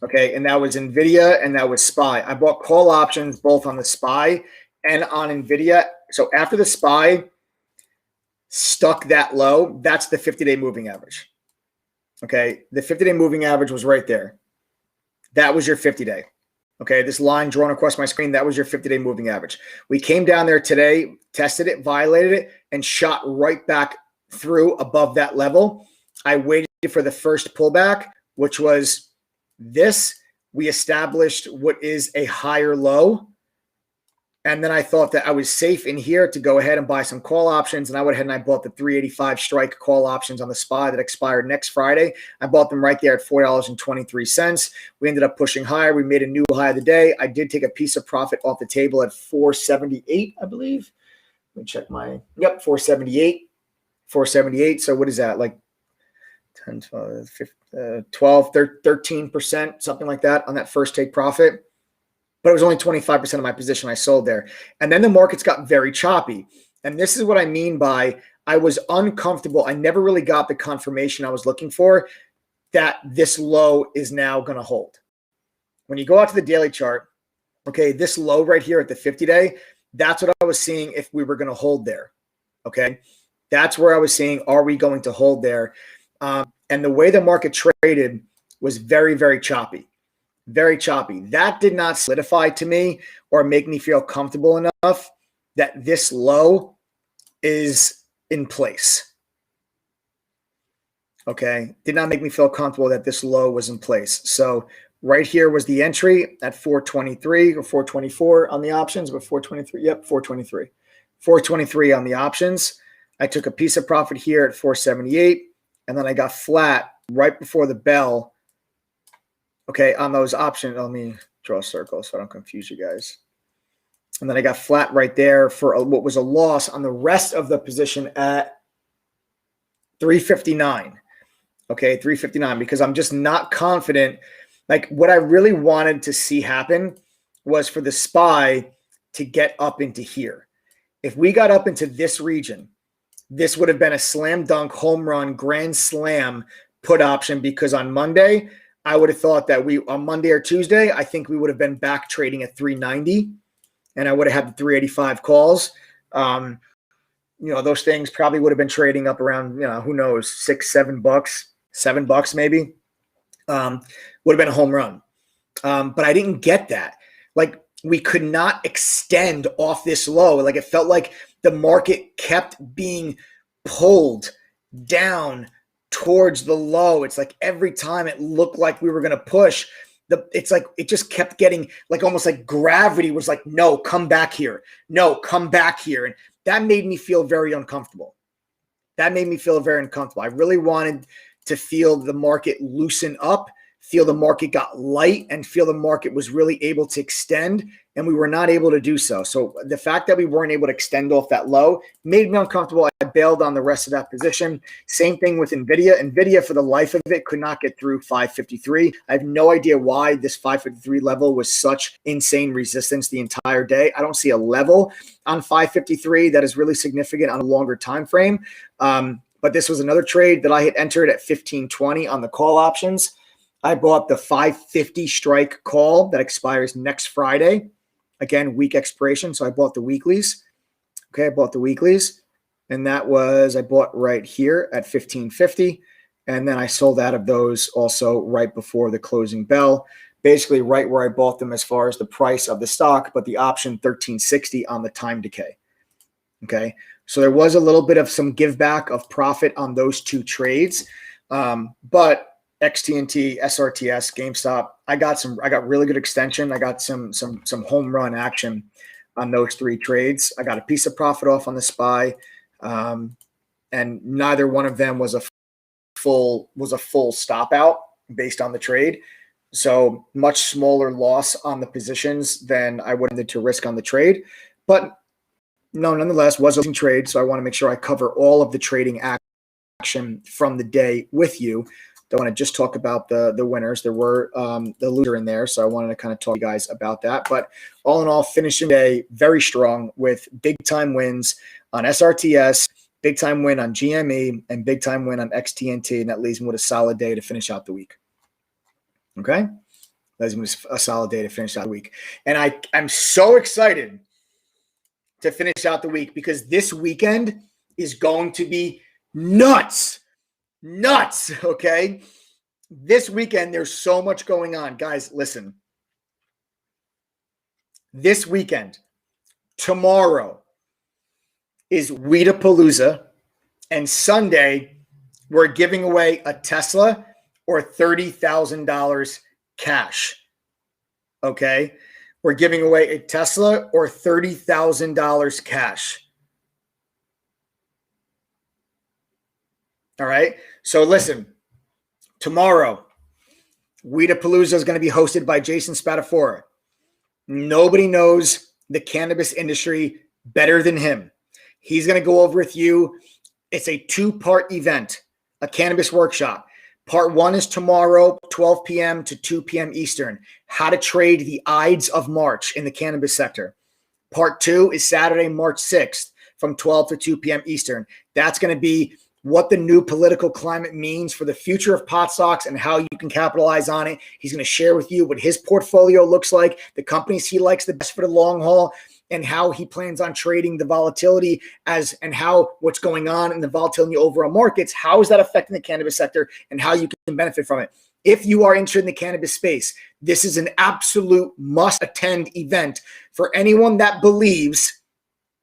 S1: Okay, and that was Nvidia and that was SPY. I bought call options both on the SPY and on Nvidia. So after the SPY stuck that low, that's the 50-day moving average. Okay, the 50-day moving average was right there. That was your 50-day. Okay, this line drawn across my screen, that was your 50-day moving average. We came down there today, tested it, violated it, and shot right back through above that level. I waited for the first pullback, which was this. We established what is a higher low. And then I thought that I was safe in here to go ahead and buy some call options. And I went ahead and I bought the 385 strike call options on the SPY that expired next Friday. I bought them right there at $4.23. We ended up pushing higher. We made a new high of the day. I did take a piece of profit off the table at 478, I believe. Let me check my, 478. 478. So what is that? Like 10, 12, 13%, something like that on that first take profit. but it was only 25% of my position I sold there. And then the markets got very choppy. And this is what I mean by I was uncomfortable. I never really got the confirmation I was looking for that this low is now going to hold. When you go out to the daily chart, okay, this low right here at the 50-day, that's what I was seeing if we were going to hold there. Okay, that's where I was seeing, are we going to hold there? And the way the market traded was very, very choppy. Very choppy. That did not solidify to me or make me feel comfortable enough that this low is in place. Okay, did not make me feel comfortable that this low was in place. So right here was the entry at 423 or 424 on the options, but 423. Yep, 423. 423 on the options. I took a piece of profit here at 478, and then I got flat right before the bell. Okay, on those options, let me draw a circle so I don't confuse you guys. And then I got flat right there for what was a loss on the rest of the position at 359. Okay, 359, because I'm just not confident. Like, what I really wanted to see happen was for the SPY to get up into here. If we got up into this region, this would have been a slam dunk, home run, grand slam put option, because on Monday, I would have thought that on Monday or Tuesday, I think we would have been back trading at 390, and I would have had the 385 calls. Those things probably would have been trading up around, who knows, $6, $7 maybe. Would have been a home run. But I didn't get that. Like, we could not extend off this low. Like, it felt like the market kept being pulled down towards the low. It's like every time it looked like we were going to push, it's like it just kept getting like almost like gravity was like, no, come back here. No, come back here. And that made me feel very uncomfortable. I really wanted to feel the market loosen up, feel the market got light, and feel the market was really able to extend, and we were not able to do so. So the fact that we weren't able to extend off that low made me uncomfortable. I bailed on the rest of that position. Same thing with Nvidia. Nvidia, for the life of it, could not get through 553. I have no idea why this 553 level was such insane resistance the entire day. I don't see a level on 553 that is really significant on a longer time frame. But this was another trade that I had entered at 1520 on the call options. I bought the 550 strike call that expires next Friday. Again, week expiration. So I bought the weeklies. Okay, I bought the weeklies. And that was, I bought right here at 1550. And then I sold out of those also right before the closing bell. Basically right where I bought them as far as the price of the stock, but the option 1360 on the time decay. Okay, so there was a little bit of some give back of profit on those two trades. But XTNT, SRTS, GameStop, I got really good extension. I got some home run action on those three trades. I got a piece of profit off on the SPY, and neither one of them was a full stop out based on the trade. So much smaller loss on the positions than I wanted to risk on the trade. But no, nonetheless, was a trade. So I want to make sure I cover all of the trading action from the day with you. Don't want to just talk about the winners. There were the loser in there, so I wanted to kind of talk to you guys about that. But all in all, finishing the day very strong with big time wins on SRTS, big time win on GME, and big time win on XTNT, and that leaves me with a solid day to finish out the week. Okay, leaves me with a solid day to finish out the week, and I'm so excited to finish out the week because this weekend is going to be nuts. Okay, this weekend there's so much going on, guys. Listen, this weekend, tomorrow is Weedapalooza, and Sunday we're giving away a Tesla or $30,000 cash. Okay, we're giving away a Tesla or $30,000 cash. All right. So listen, tomorrow, Weedapalooza is going to be hosted by Jason Spatafora. Nobody knows the cannabis industry better than him. He's going to go over with you. It's a two-part event, a cannabis workshop. Part 1 is tomorrow, 12 p.m. to 2 p.m. Eastern. How to trade the Ides of March in the cannabis sector. Part 2 is Saturday, March 6th from 12 to 2 p.m. Eastern. That's going to be what the new political climate means for the future of pot stocks and how you can capitalize on it. He's going to share with you what his portfolio looks like, the companies he likes the best for the long haul, and how he plans on trading the volatility and how what's going on in the volatility in the overall markets, how is that affecting the cannabis sector and how you can benefit from it. If you are interested in the cannabis space, this is an absolute must-attend event for anyone that believes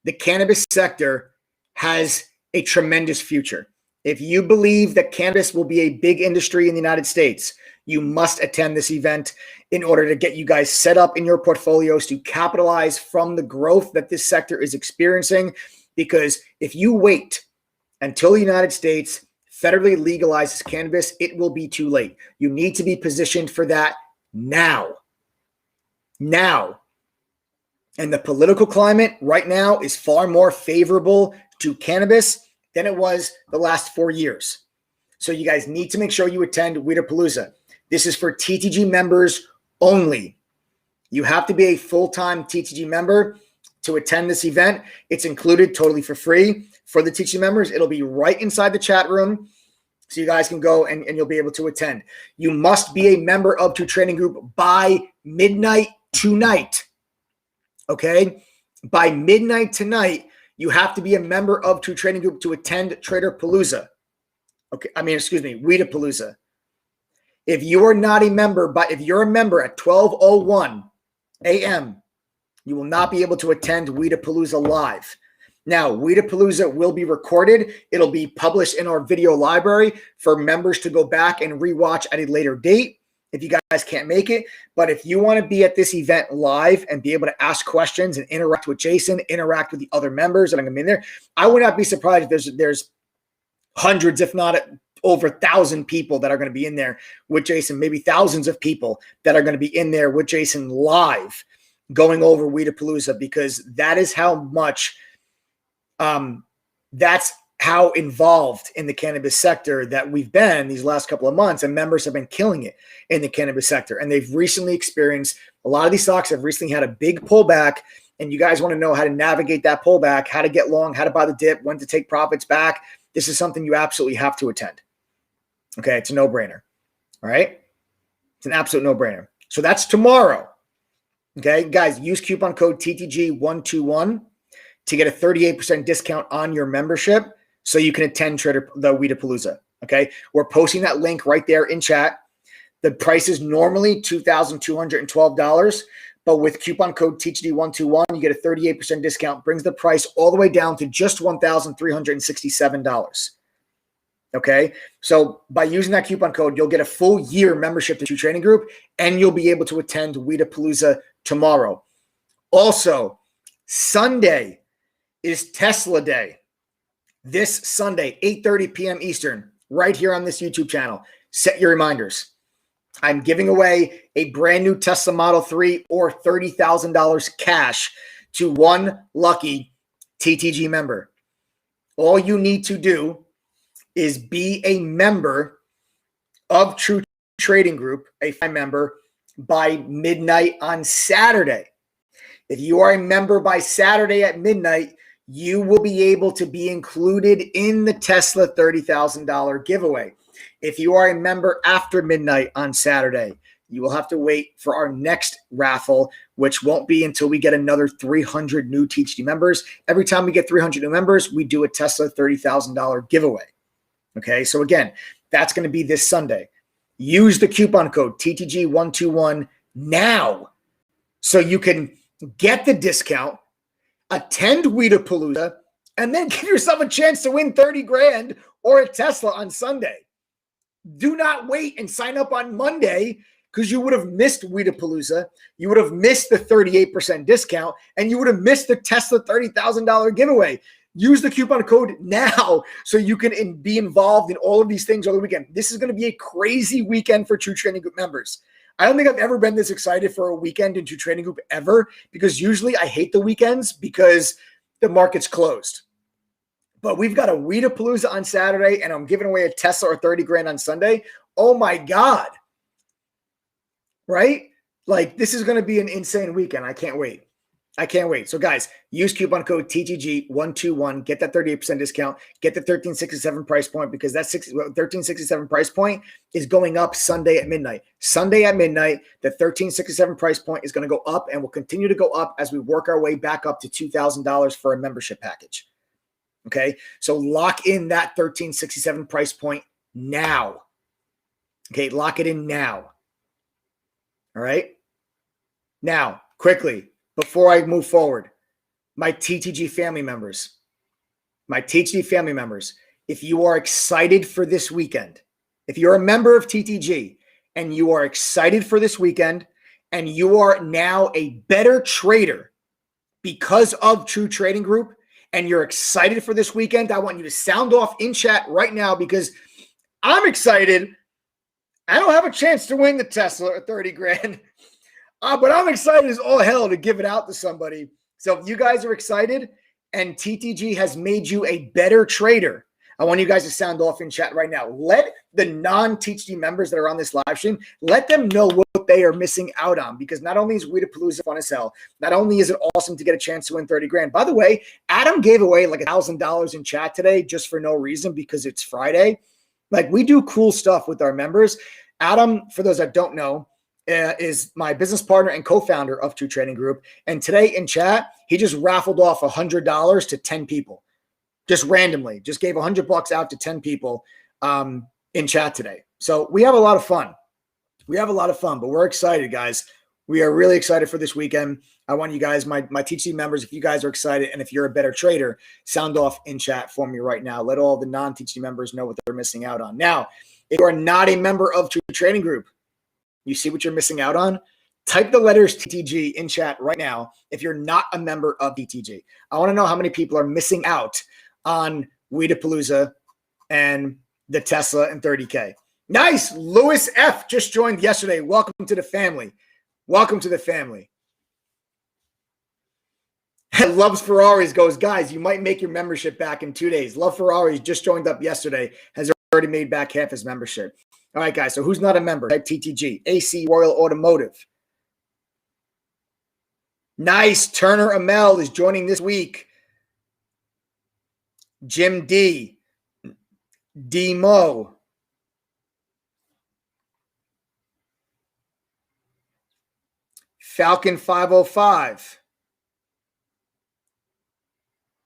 S1: the cannabis sector has a tremendous future. If you believe that cannabis will be a big industry in the United States, you must attend this event in order to get you guys set up in your portfolios to capitalize from the growth that this sector is experiencing. Because if you wait until the United States federally legalizes cannabis, it will be too late. You need to be positioned for that now. Now. And the political climate right now is far more favorable to cannabis than it was the last 4 years. So you guys need to make sure you attend Weedapalooza. This is for TTG members only. You have to be a full-time TTG member to attend this event. It's included totally for free for the TTG members. It'll be right inside the chat room, so you guys can go and you'll be able to attend. You must be a member of True Trading Group by midnight tonight. Okay? By midnight tonight, you have to be a member of True Trading Group to attend Traderpalooza. Weedapalooza. If you are not a member, but if you're a member at 12:01 a.m., you will not be able to attend Weedapalooza live. Now, Weedapalooza will be recorded. It'll be published in our video library for members to go back and rewatch at a later date if you guys can't make it. But if you want to be at this event live and be able to ask questions and interact with Jason, interact with the other members that are going to be in there, I would not be surprised if there's hundreds, if not over 1,000 people that are going to be in there with Jason, maybe thousands of people that are going to be in there with Jason live going over Weedapalooza, because that is how much that's how involved in the cannabis sector that we've been these last couple of months, and members have been killing it in the cannabis sector. And they've recently experienced, a lot of these stocks have recently had a big pullback, and you guys want to know how to navigate that pullback, how to get long, how to buy the dip, when to take profits back. This is something you absolutely have to attend. Okay, it's a no-brainer. All right? It's an absolute no-brainer. So that's tomorrow. Okay, guys, use coupon code TTG121 to get a 38% discount on your membership so you can attend the Weedapalooza. Okay, we're posting that link right there in chat. The price is normally $2,212, but with coupon code TTG121, you get a 38% discount, brings the price all the way down to just $1,367. Okay, so by using that coupon code, you'll get a full year membership to True Trading Group, and you'll be able to attend Weedapalooza tomorrow. Also, Sunday is Tesla Day. This Sunday, 8:30 p.m. Eastern, right here on this YouTube channel. Set your reminders. I'm giving away a brand new Tesla Model 3 or $30,000 cash to one lucky TTG member. All you need to do is be a member of True Trading Group, a member, by midnight on Saturday. If you are a member by Saturday at midnight, you will be able to be included in the Tesla $30,000 giveaway. If you are a member after midnight on Saturday, you will have to wait for our next raffle, which won't be until we get another 300 new TTG members. Every time we get 300 new members, we do a Tesla $30,000 giveaway. Okay, so again, that's going to be this Sunday. Use the coupon code TTG121 now so you can get the discount, attend Weedapalooza, and then give yourself a chance to win 30 grand or a Tesla on Sunday. Do not wait and sign up on Monday, because you would have missed Weedapalooza. You would have missed the 38% discount, and you would have missed the Tesla $30,000 giveaway. Use the coupon code now so you can be involved in all of these things over the weekend. This is going to be a crazy weekend for True Trading Group members. I don't think I've ever been this excited for a weekend in True Trading Group ever, because usually I hate the weekends because the market's closed. But we've got a Weedapalooza on Saturday, and I'm giving away a Tesla or 30 grand on Sunday. Oh my God. Right? Like, this is going to be an insane weekend. I can't wait. I can't wait. So guys, use coupon code TTG121, get that 38% discount, get the 1367 price point, because that 1367 price point is going up Sunday at midnight. Sunday at midnight, the 1367 price point is going to go up and will continue to go up as we work our way back up to $2,000 for a membership package. Okay. So lock in that 1367 price point now. Okay. Lock it in now. All right. Now, quickly, before I move forward, my TTG family members, if you are excited for this weekend, if you're a member of TTG and you are excited for this weekend and you are now a better trader because of True Trading Group and you're excited for this weekend, I want you to sound off in chat right now, because I'm excited. I don't have a chance to win the Tesla at 30 grand. But I'm excited as all hell to give it out to somebody. So if you guys are excited and TTG has made you a better trader, I want you guys to sound off in chat right now. Let the non-TTG members that are on this live stream, let them know what they are missing out on, because not only is Weedapalooza fun as hell, not only is it awesome to get a chance to win 30 grand. By the way, Adam gave away like $1,000 in chat today just for no reason, because it's Friday. Like, we do cool stuff with our members. Adam, for those that don't know, is my business partner and co-founder of True Trading Group. And today in chat, he just raffled off $100 to 10 people, just randomly, just gave $100 out to 10 people in chat today. So we have a lot of fun. But we're excited, guys. We are really excited for this weekend. I want you guys, my TTG members, if you guys are excited and if you're a better trader, sound off in chat for me right now. Let all the non-TTG members know what they're missing out on. Now, if you are not a member of True Trading Group, you see what you're missing out on? Type the letters TTG in chat right now if you're not a member of TTG. I want to know how many people are missing out on Weedapalooza and the Tesla and 30K. Nice. Lewis F. just joined yesterday. Welcome to the family. Welcome to the family. Loves Ferraris goes, guys, you might make your membership back in 2 days. Love Ferraris just joined up yesterday, has already made back half his membership. All right, guys, so who's not a member? Type TTG. AC Royal Automotive. Nice. Turner Amel is joining this week. Jim D. D-Mo. Falcon 505.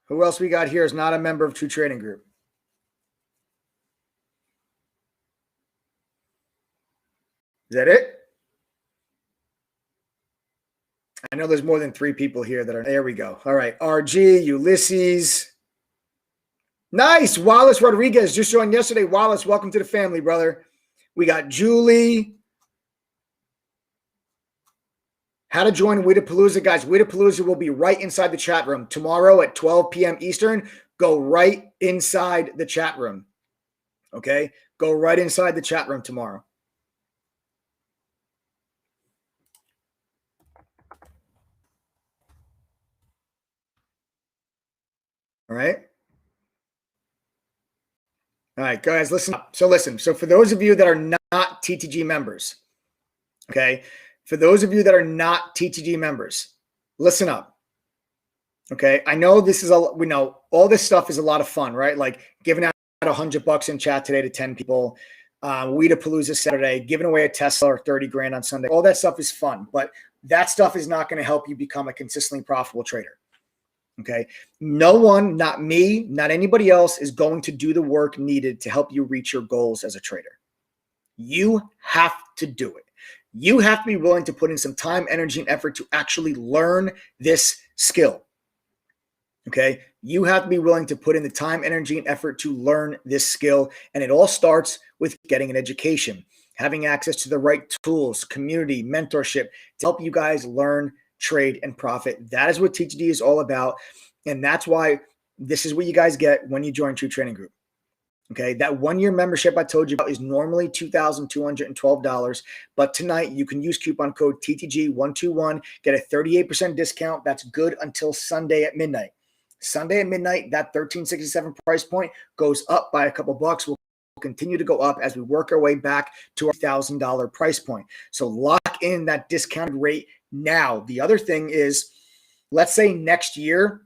S1: Who else we got here is not a member of True Trading Group? Is that it? I know there's more than 3 people here that are. There we go. All right. RG, Ulysses. Nice. Wallace Rodriguez just joined yesterday. Wallace, welcome to the family, brother. We got Julie. How to join Weedapalooza, guys. Weedapalooza will be right inside the chat room tomorrow at 12 p.m. Eastern. Go right inside the chat room. Okay? Go right inside the chat room tomorrow. All right. All right, guys, listen up. So for those of you that are not TTG members, okay, for those of you that are not TTG members, listen up. Okay, I know we know all this stuff is a lot of fun, right? Like giving out $100 in chat today to 10 people, Weedapalooza Saturday, giving away a Tesla or 30 grand on Sunday. All that stuff is fun, but that stuff is not going to help you become a consistently profitable trader. Okay. No one, not me, not anybody else is going to do the work needed to help you reach your goals as a trader. You have to do it. You have to be willing to put in some time, energy, and effort to actually learn this skill. Okay. You have to be willing to put in the time, energy, and effort to learn this skill. And it all starts with getting an education, having access to the right tools, community, mentorship to help you guys learn, trade, and profit. That is what TTD is all about. And that's why this is what you guys get when you join True Trading Group. Okay. That 1-year membership I told you about is normally $2,212. But tonight you can use coupon code TTG121, get a 38% discount. That's good until Sunday at midnight. Sunday at midnight, that 1367 price point goes up by a couple bucks. We'll continue to go up as we work our way back to our $1,000 price point. So lock in that discounted rate now. The other thing is, let's say next year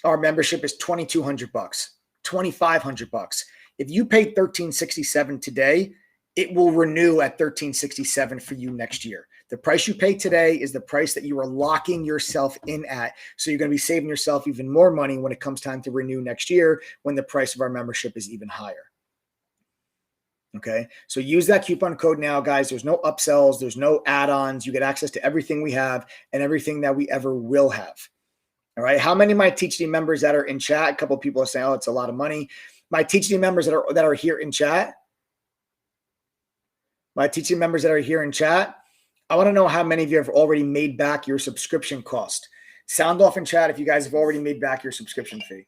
S1: our membership is $2,200, $2,500. If you pay $1,367 today, it will renew at $1,367 for you next year. The price you pay today is the price that you are locking yourself in at. So you're going to be saving yourself even more money when it comes time to renew next year, when the price of our membership is even higher. Okay, so use that coupon code now, guys. There's no upsells. There's no add-ons. You get access to everything we have and everything that we ever will have. All right. How many of my TeachD members that are in chat? A couple of people are saying, oh, it's a lot of money. My TeachD members that are here in chat. My TeachD members that are here in chat. I want to know how many of you have already made back your subscription cost. Sound off in chat if you guys have already made back your subscription fee.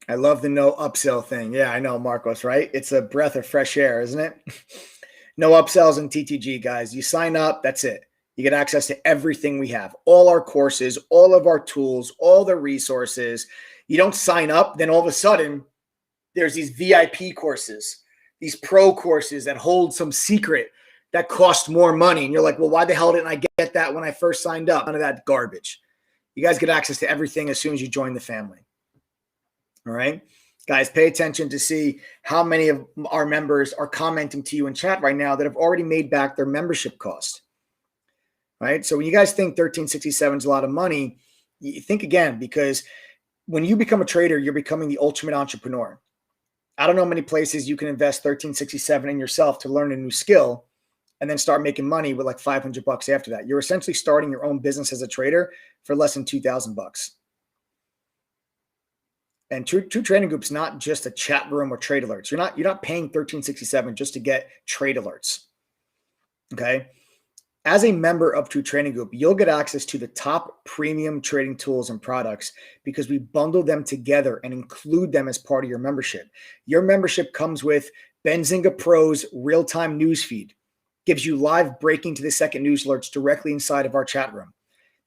S1: I love the no upsell thing. Yeah, I know, Marcos, right? It's a breath of fresh air, isn't it? No upsells in TTG, guys. You sign up, that's it. You get access to everything we have, all our courses, all of our tools, all the resources. You don't sign up, then all of a sudden, there's these VIP courses, these pro courses that hold some secret that cost more money. And you're like, well, why the hell didn't I get that when I first signed up? None of that garbage. You guys get access to everything as soon as you join the family. All right, guys, pay attention to see how many of our members are commenting to you in chat right now that have already made back their membership cost. Right. So when you guys think $1,367 is a lot of money, you think again, because when you become a trader, you're becoming the ultimate entrepreneur. I don't know many places you can invest $1,367 in yourself to learn a new skill and then start making money with like $500 after that. You're essentially starting your own business as a trader for less than $2,000. And True Trading Group's not just a chat room or trade alerts. You're not paying $1,367 just to get trade alerts. Okay. As a member of True Trading Group, you'll get access to the top premium trading tools and products because we bundle them together and include them as part of your membership. Your membership comes with Benzinga Pro's real-time news feed, gives you live breaking to the second news alerts directly inside of our chat room.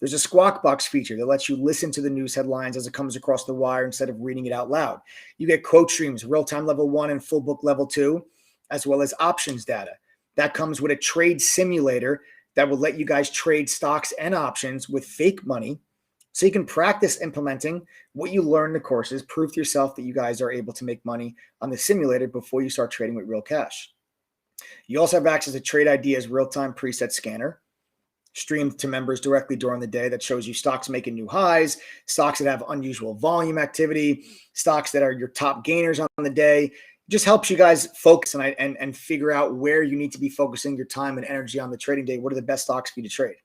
S1: There's a squawk box feature that lets you listen to the news headlines as it comes across the wire instead of reading it out loud. You get quote streams, real-time level 1 and full book level 2, as well as options data. That comes with a trade simulator that will let you guys trade stocks and options with fake money so you can practice implementing what you learn in the courses, prove to yourself that you guys are able to make money on the simulator before you start trading with real cash. You also have access to Trade Ideas real-time preset scanner, streamed to members directly during the day that shows you stocks making new highs, stocks that have unusual volume activity, stocks that are your top gainers on the day. Just helps you guys focus and figure out where you need to be focusing your time and energy on the trading day. What are the best stocks for you to trade?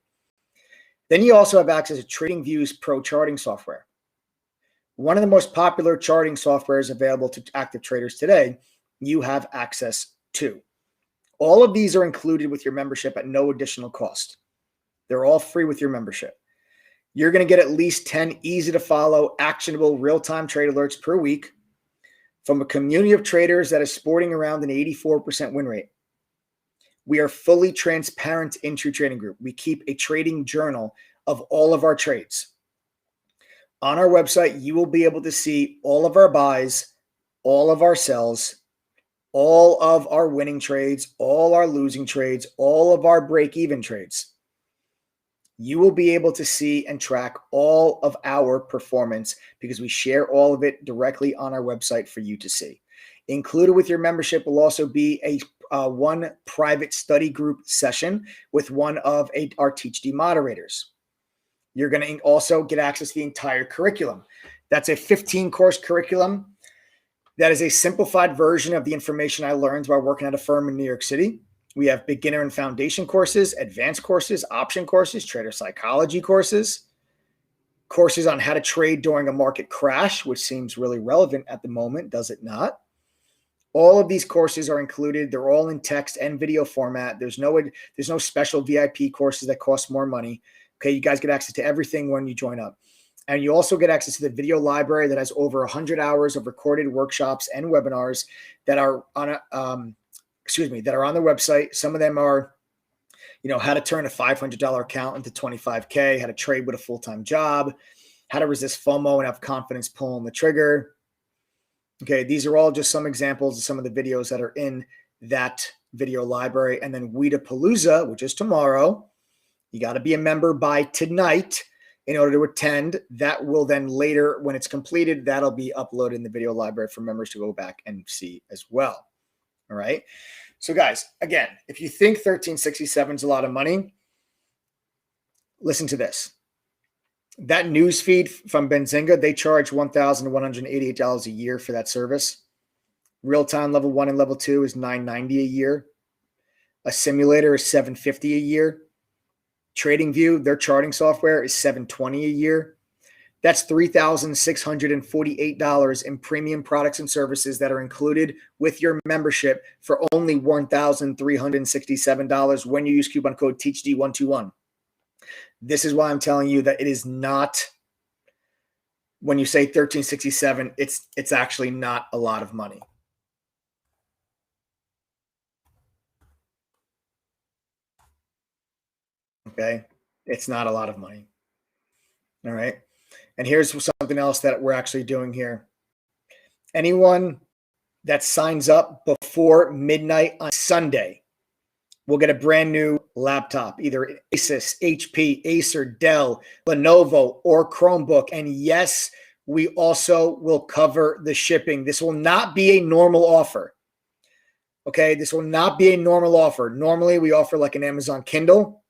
S1: Then you also have access to TradingView's Pro charting software. One of the most popular charting softwares available to active traders today, you have access to. All of these are included with your membership at no additional cost. They're all free with your membership. You're going to get at least 10 easy to follow, actionable real-time trade alerts per week from a community of traders that is sporting around an 84% win rate. We are fully transparent in True Trading Group. We keep a trading journal of all of our trades. On our website, you will be able to see all of our buys, all of our sells, all of our winning trades, all our losing trades, all of our break-even trades. You will be able to see and track all of our performance because we share all of it directly on our website for you to see. Included with your membership will also be a one private study group session with one of our TeachD moderators. You're going to also get access to the entire curriculum. That's a 15-course curriculum. That is a simplified version of the information I learned while working at a firm in New York City. We have beginner and foundation courses, advanced courses, option courses, trader psychology courses, courses on how to trade during a market crash, which seems really relevant at the moment, does it not? All of these courses are included. They're all in text and video format. There's no special VIP courses that cost more money. Okay, you guys get access to everything when you join up. And you also get access to the video library that has over 100 hours of recorded workshops and webinars that are on that are on the website. Some of them are, how to turn a $500 account into 25K, how to trade with a full-time job, how to resist FOMO and have confidence pulling the trigger. Okay, these are all just some examples of some of the videos that are in that video library. And then Weedapalooza, which is tomorrow, you got to be a member by tonight in order to attend. That will then later, when it's completed, that'll be uploaded in the video library for members to go back and see as well. All right. So guys, again, if you think 1367 is a lot of money, listen to this. That news feed from Benzinga, they charge $1,188 a year for that service. Real-time level 1 and level 2 is $990 a year. A simulator is $750 a year. TradingView, their charting software, is $720 a year. That's $3,648 in premium products and services that are included with your membership for only $1,367 when you use coupon code TEACHD121. This is why I'm telling you that it is not, when you say 1367, it's actually not a lot of money. Okay? It's not a lot of money. All right? And here's something else that we're actually doing here. Anyone that signs up before midnight on Sunday will get a brand new laptop, either Asus, HP, Acer, Dell, Lenovo, or Chromebook. And yes, we also will cover the shipping. This will not be a normal offer. Okay, this will not be a normal offer. Normally, we offer like an Amazon Kindle.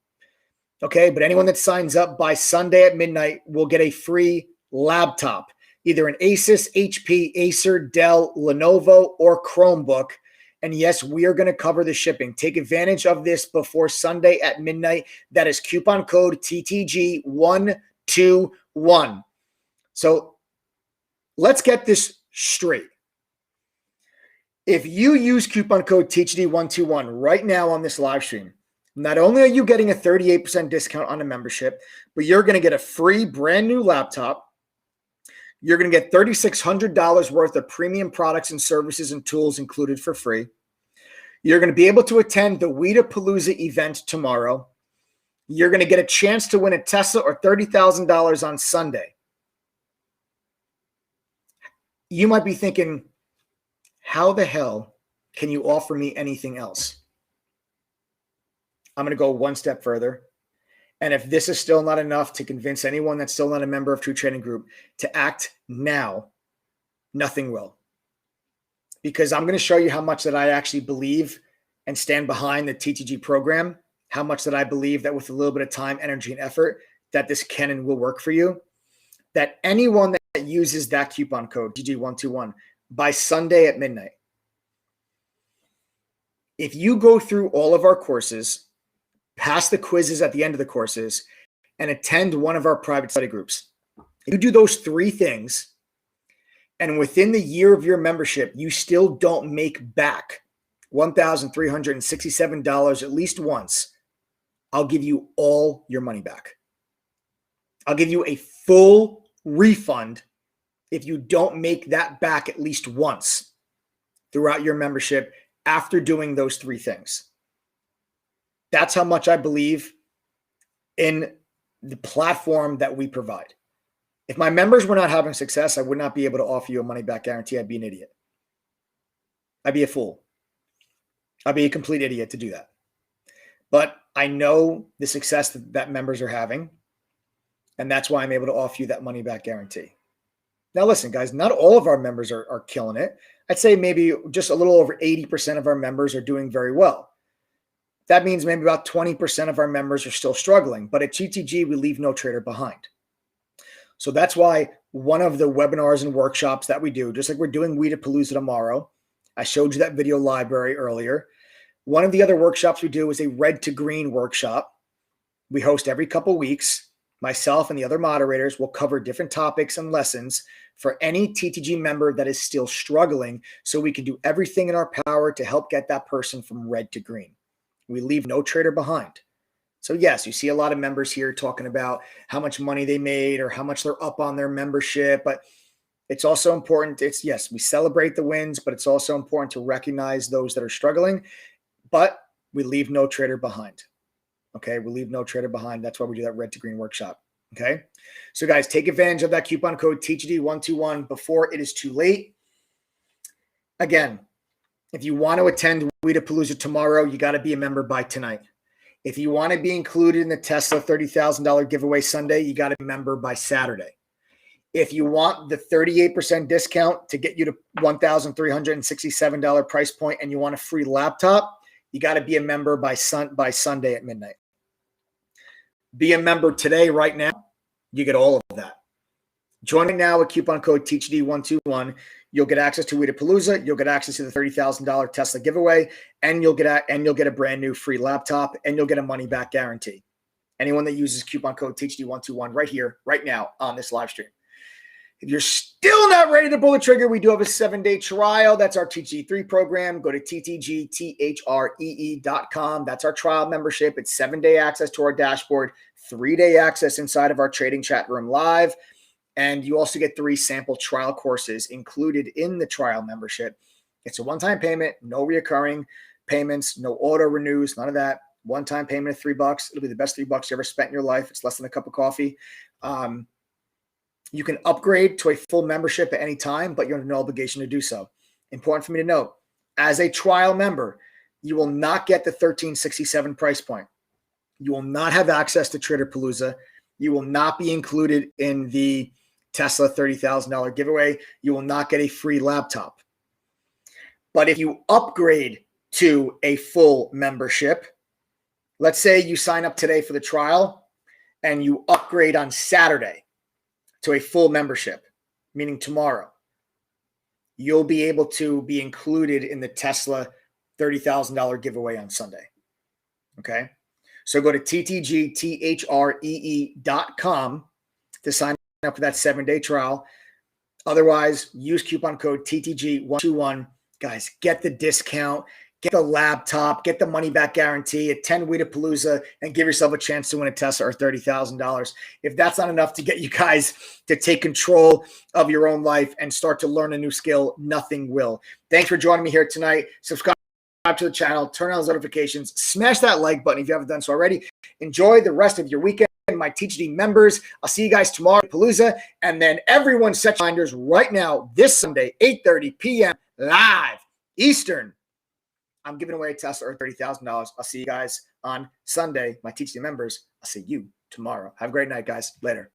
S1: Okay, but anyone that signs up by Sunday at midnight will get a free laptop, either an Asus, HP, Acer, Dell, Lenovo, or Chromebook. And yes, we are going to cover the shipping. Take advantage of this before Sunday at midnight. That is coupon code TTG121. So let's get this straight. If you use coupon code TTG121 right now on this live stream, not only are you getting a 38% discount on a membership, but you're going to get a free brand new laptop. You're going to get $3,600 worth of premium products and services and tools included for free. You're going to be able to attend the Weedapalooza event tomorrow. You're going to get a chance to win a Tesla or $30,000 on Sunday. You might be thinking, how the hell can you offer me anything else? I'm going to go one step further. And if this is still not enough to convince anyone that's still not a member of True Trading Group to act now, nothing will. Because I'm going to show you how much that I actually believe and stand behind the TTG program, how much that I believe that with a little bit of time, energy, and effort, that this can and will work for you. That anyone that uses that coupon code, TTG121, by Sunday at midnight, if you go through all of our courses, pass the quizzes at the end of the courses, and attend one of our private study groups. You do those three things, and within the year of your membership, you still don't make back $1,367 at least once, I'll give you all your money back. I'll give you a full refund if you don't make that back at least once throughout your membership after doing those three things. That's how much I believe in the platform that we provide. If my members were not having success, I would not be able to offer you a money back guarantee. I'd be an idiot. I'd be a fool. I'd be a complete idiot to do that. But I know the success that members are having, and that's why I'm able to offer you that money back guarantee. Now, listen, guys, not all of our members are killing it. I'd say maybe just a little over 80% of our members are doing very well. That means maybe about 20% of our members are still struggling. But at GTG, we leave no trader behind. So that's why one of the webinars and workshops that we do, just like we're doing Weedapalooza tomorrow, I showed you that video library earlier. One of the other workshops we do is a red to green workshop. We host every couple weeks. Myself and the other moderators will cover different topics and lessons for any TTG member that is still struggling, so we can do everything in our power to help get that person from red to green. We leave no trader behind. So yes, you see a lot of members here talking about how much money they made or how much they're up on their membership, but It's also important. Yes, we celebrate the wins, but it's also important to recognize those that are struggling, but we leave no trader behind. Okay. We leave no trader behind. That's why we do that red to green workshop. Okay. So guys, take advantage of that coupon code TGD121 before it is too late. Again, if you want to attend Weedapalooza tomorrow, you got to be a member by tonight. If you want to be included in the Tesla $30,000 giveaway Sunday, you got to be a member by Saturday. If you want the 38% discount to get you to $1,367 price point and you want a free laptop, you got to be a member by Sunday at midnight. Be a member today, right now. You get all of that. Join me now with coupon code TGD121. You'll get access to Weedapalooza. You'll get access to the $30,000 Tesla giveaway, and you'll get a brand new free laptop, and you'll get a money back guarantee. Anyone that uses coupon code TGD121 right here, right now on this live stream. If you're still not ready to pull the trigger, we do have a 7-day trial. That's our TG3 program. Go to ttgthree.com. That's our trial membership. It's 7-day access to our dashboard, 3-day access inside of our trading chat room live. And you also get 3 sample trial courses included in the trial membership. It's a one-time payment, no reoccurring payments, no auto renews, none of that. One-time payment of $3. It'll be the best $3 you ever spent in your life. It's less than a cup of coffee. You can upgrade to a full membership at any time, but you're under no obligation to do so. Important for me to note, as a trial member, you will not get the $13.67 price point. You will not have access to Traderpalooza. You will not be included in the Tesla $30,000 giveaway. You will not get a free laptop. But if you upgrade to a full membership, let's say you sign up today for the trial and you upgrade on Saturday to a full membership, meaning tomorrow, you'll be able to be included in the Tesla $30,000 giveaway on Sunday. Okay. So go to ttgthree.com to sign up for that 7-day trial. Otherwise, use coupon code TTG121. Guys, get the discount, get the laptop, get the money back guarantee, attend Weedapalooza, and give yourself a chance to win a Tesla or $30,000. If that's not enough to get you guys to take control of your own life and start to learn a new skill, nothing will. Thanks for joining me here tonight. Subscribe to the channel, turn on those notifications, smash that like button if you haven't done so already. Enjoy the rest of your weekend. My TGD members, I'll see you guys tomorrow at Palooza, and then everyone set reminders right now this Sunday, 8:30 p.m. live Eastern. I'm giving away a Tesla or $30,000. I'll see you guys on Sunday. My TGD members, I'll see you tomorrow. Have a great night, guys. Later.